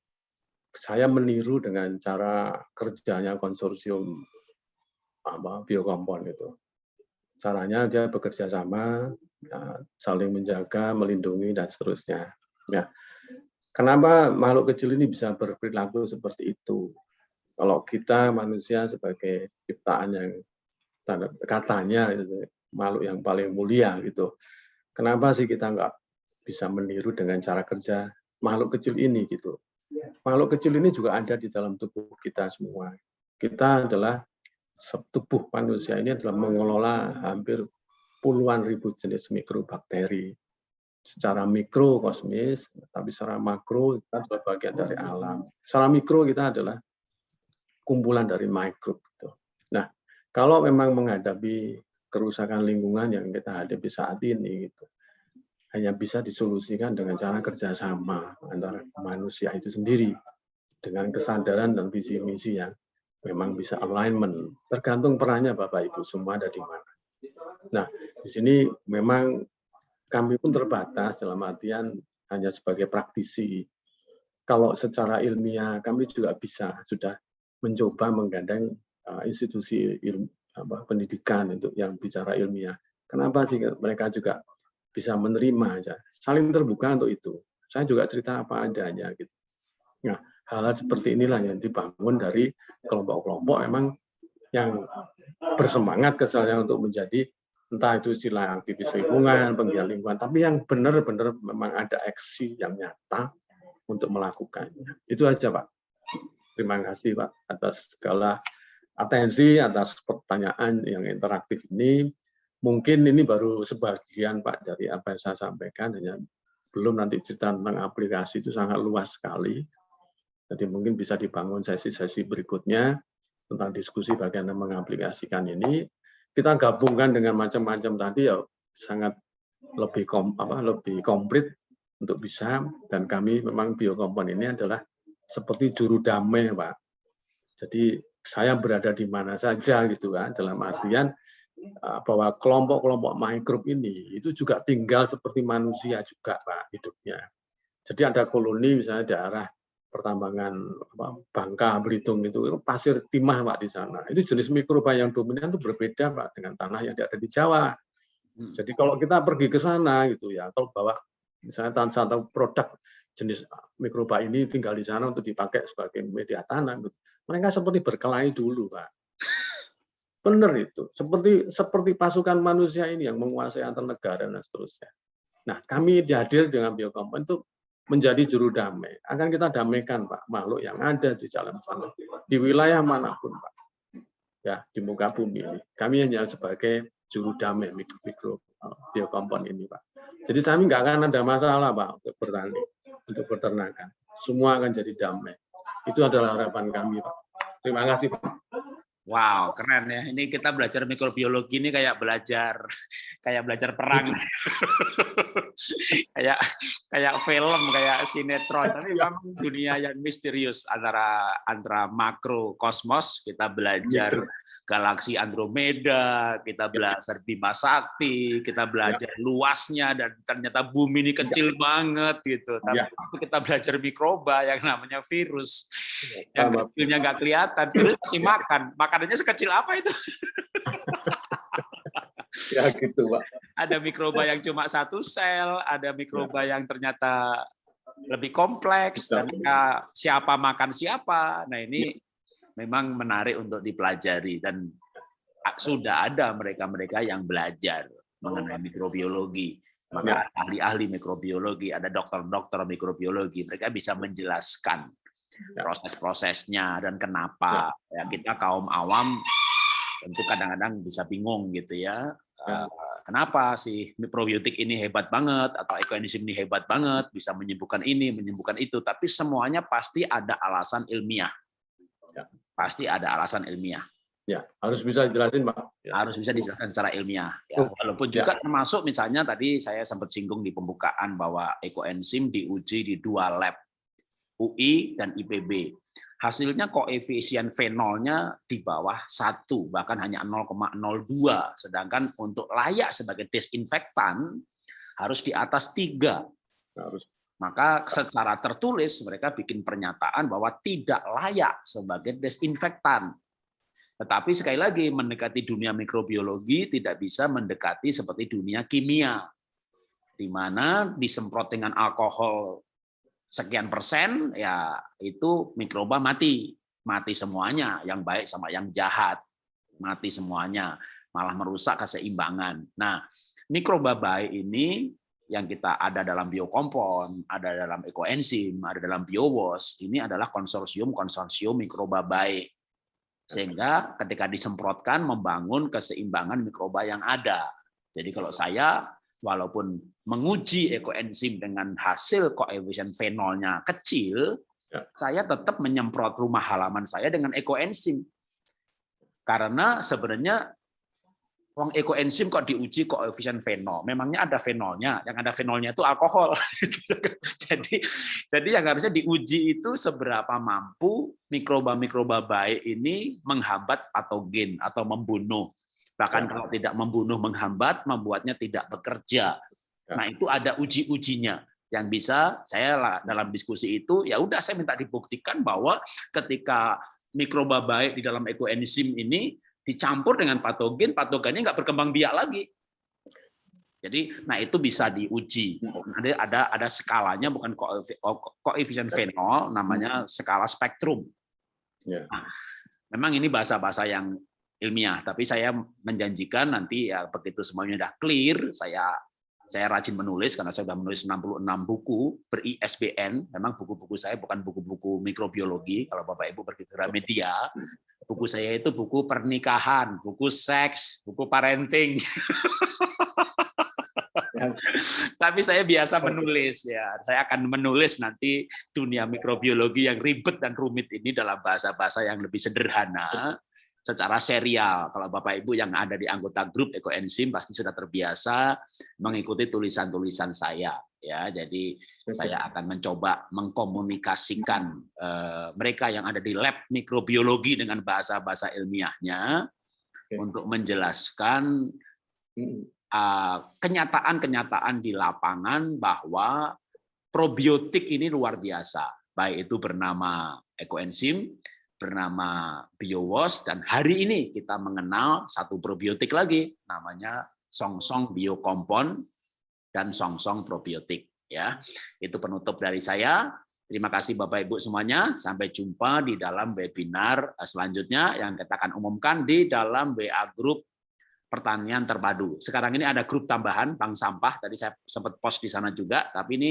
saya meniru dengan cara kerjanya konsorsium biokompon itu. Caranya dia bekerja sama, saling menjaga, melindungi dan seterusnya. Ya. Kenapa makhluk kecil ini bisa berperilaku seperti itu? Kalau kita manusia sebagai ciptaan yang katanya makhluk yang paling mulia gitu, kenapa sih kita nggak bisa meniru dengan cara kerja makhluk kecil ini gitu? Makhluk kecil ini juga ada di dalam tubuh kita semua. Kita adalah tubuh manusia ini adalah mengelola hampir puluhan ribu jenis mikrobakteri. Secara mikro kosmis, tapi secara makro kita adalah bagian dari alam. Secara mikro kita adalah kumpulan dari mikrob. Gitu. Nah, kalau memang menghadapi kerusakan lingkungan yang kita hadapi saat ini, gitu, hanya bisa disolusikan dengan cara kerjasama antara manusia itu sendiri dengan kesadaran dan visi misi yang memang bisa alignment. Tergantung perannya Bapak Ibu semua ada di mana. Nah, di sini memang kami pun terbatas dalam artian hanya sebagai praktisi. Kalau secara ilmiah kami juga sudah mencoba menggandeng institusi pendidikan untuk yang bicara ilmiah. Kenapa sih mereka juga bisa menerima aja, saling terbuka untuk itu. Saya juga cerita apa adanya gitu. Nah, hal-hal seperti inilah yang dibangun dari kelompok-kelompok memang yang bersemangat kesannya untuk menjadi entah itu istilah aktivis lingkungan, penggiat lingkungan, tapi yang benar-benar memang ada aksi yang nyata untuk melakukannya. Itu aja Pak. Terima kasih Pak atas segala atensi, atas pertanyaan yang interaktif ini. Mungkin ini baru sebagian Pak dari apa yang saya sampaikan, hanya belum nanti cerita tentang aplikasi itu sangat luas sekali. Jadi mungkin bisa dibangun sesi-sesi berikutnya tentang diskusi bagaimana mengaplikasikan ini. Kita gabungkan dengan macam-macam tadi ya sangat lebih komplit untuk bisa, dan kami memang biokompon ini adalah seperti juru damai Pak. Jadi saya berada di mana saja gitu kan, dalam artian bahwa kelompok-kelompok mikrob ini itu juga tinggal seperti manusia juga Pak hidupnya. Jadi ada koloni misalnya daerah pertambangan Bangka, Belitung itu pasir timah Pak di sana. Itu jenis mikroba yang dominan itu berbeda Pak dengan tanah yang ada di Jawa. Jadi kalau kita pergi ke sana gitu ya, atau bawa misalnya satu produk jenis mikroba ini tinggal di sana untuk dipakai sebagai media tanam, mereka seperti berkelahi dulu Pak. Benar itu, seperti pasukan manusia ini yang menguasai antar negara dan seterusnya. Nah, kami hadir dengan biokompon itu menjadi juru damai. Akan kita damaikan Pak makhluk yang ada di dalam sana, di wilayah manapun Pak. Ya, di muka bumi ini. Kami hanya sebagai juru damai mikro biokompon ini Pak. Jadi kami nggak akan ada masalah Pak untuk bertani, untuk peternakan. Semua akan jadi damai. Itu adalah harapan kami Pak. Terima kasih Pak. Wow, keren ya. Ini kita belajar mikrobiologi ini kayak belajar perang. kayak kayak film, kayak sinetron. Tapi memang dunia yang misterius antara makro kosmos, kita belajar galaksi Andromeda, kita belajar Bima Sakti, kita belajar luasnya, dan ternyata bumi ini kecil banget gitu. Tapi waktu kita belajar mikroba yang namanya virus, yang kecilnya nggak kelihatan, virus masih makan. Makanannya sekecil apa itu? Ya gitu, Pak. Ada mikroba yang cuma satu sel, ada mikroba yang ternyata lebih kompleks, dan siapa makan siapa. Nah ini memang menarik untuk dipelajari, dan sudah ada mereka-mereka yang belajar mengenai mikrobiologi. Maka ahli-ahli mikrobiologi, ada dokter-dokter mikrobiologi, mereka bisa menjelaskan proses-prosesnya dan kenapa. Ya, kita kaum awam tentu kadang-kadang bisa bingung gitu ya. Kenapa sih probiotik ini hebat banget, atau ekoenzim ini hebat banget, bisa menyembuhkan ini, menyembuhkan itu, tapi semuanya pasti ada alasan ilmiah. Pasti ada alasan ilmiah. Ya, harus bisa dijelasin, Pak. Harus bisa dijelaskan secara ilmiah. Ya, walaupun juga termasuk misalnya tadi saya sempat singgung di pembukaan bahwa ekoenzim diuji di 2 lab, UI dan IPB. Hasilnya koefisien fenolnya di bawah 1, bahkan hanya 0,02. Sedangkan untuk layak sebagai desinfektan harus di atas 3. Maka secara tertulis mereka bikin pernyataan bahwa tidak layak sebagai desinfektan. Tetapi sekali lagi, mendekati dunia mikrobiologi tidak bisa mendekati seperti dunia kimia, di mana disemprot dengan alkohol sekian persen, ya itu mikroba mati semuanya, yang baik sama yang jahat, mati semuanya, malah merusak keseimbangan. Nah, mikroba baik ini yang kita ada dalam biokompon, ada dalam ekoenzim, ada dalam biowos, ini adalah konsorsium mikroba baik. Sehingga ketika disemprotkan membangun keseimbangan mikroba yang ada. Jadi kalau saya walaupun menguji ekoenzim dengan hasil koefisien fenolnya kecil, saya tetap menyemprot rumah halaman saya dengan ekoenzim. Karena sebenarnya ekoenzim kok diuji koefisien fenol. Memangnya ada fenolnya, yang ada fenolnya itu alkohol. Jadi yang harusnya diuji itu seberapa mampu mikroba-mikroba baik ini menghambat patogen atau membunuh. Bahkan kalau tidak membunuh, menghambat, membuatnya tidak bekerja. Nah, itu ada uji-ujinya yang bisa saya dalam diskusi itu, ya udah saya minta dibuktikan bahwa ketika mikroba baik di dalam ekoenzim ini dicampur dengan patogen, patogennya nggak berkembang biak lagi. Jadi, nah itu bisa diuji. Ada skalanya, bukan koefisien fenol, namanya skala spektrum. Nah, memang ini bahasa-bahasa yang ilmiah, tapi saya menjanjikan nanti ya begitu semuanya sudah clear, saya rajin menulis karena saya sudah menulis 66 buku ber-ISBN. Memang buku-buku saya bukan buku-buku mikrobiologi. Kalau Bapak Ibu pergi ke Gramedia, buku saya itu buku pernikahan, buku seks, buku parenting. Tapi saya biasa menulis ya. Saya akan menulis nanti dunia mikrobiologi yang ribet dan rumit ini dalam bahasa-bahasa yang lebih sederhana, secara serial. Kalau Bapak Ibu yang ada di anggota grup ekoenzim pasti sudah terbiasa mengikuti tulisan-tulisan saya. Ya, jadi saya akan mencoba mengkomunikasikan mereka yang ada di lab mikrobiologi dengan bahasa-bahasa ilmiahnya untuk menjelaskan kenyataan-kenyataan di lapangan bahwa probiotik ini luar biasa. Baik itu bernama ekoenzim, bernama biowos, dan hari ini kita mengenal satu probiotik lagi namanya Song-Song Biokompon dan Song-Song probiotik ya. Itu penutup dari saya. Terima kasih Bapak Ibu semuanya. Sampai jumpa di dalam webinar selanjutnya yang kita akan umumkan di dalam WA Group Pertanian Terpadu. Sekarang ini ada grup tambahan Bank Sampah, tadi saya sempat post di sana juga, tapi ini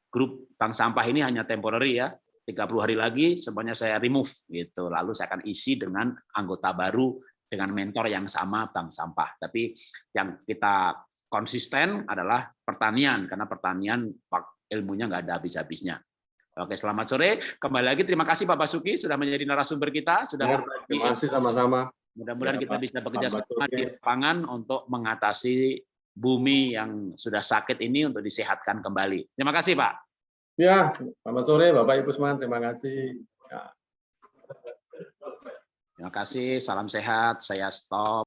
grup Bank Sampah ini hanya temporary ya. 30 hari lagi semuanya saya remove gitu. Lalu saya akan isi dengan anggota baru dengan mentor yang sama Bank Sampah. Tapi yang kita konsisten adalah pertanian, karena pertanian ilmunya nggak ada habis-habisnya. Oke, selamat sore. Kembali lagi terima kasih Pak Basuki sudah menjadi narasumber kita, sudah berbagi. Terima kasih sama-sama. Mudah-mudahan kita bisa bekerja sama di lapangan untuk mengatasi bumi yang sudah sakit ini untuk disehatkan kembali. Terima kasih, Pak. Ya, selamat sore Bapak Ibu semua. Terima kasih. Ya. Terima kasih. Salam sehat. Saya stop.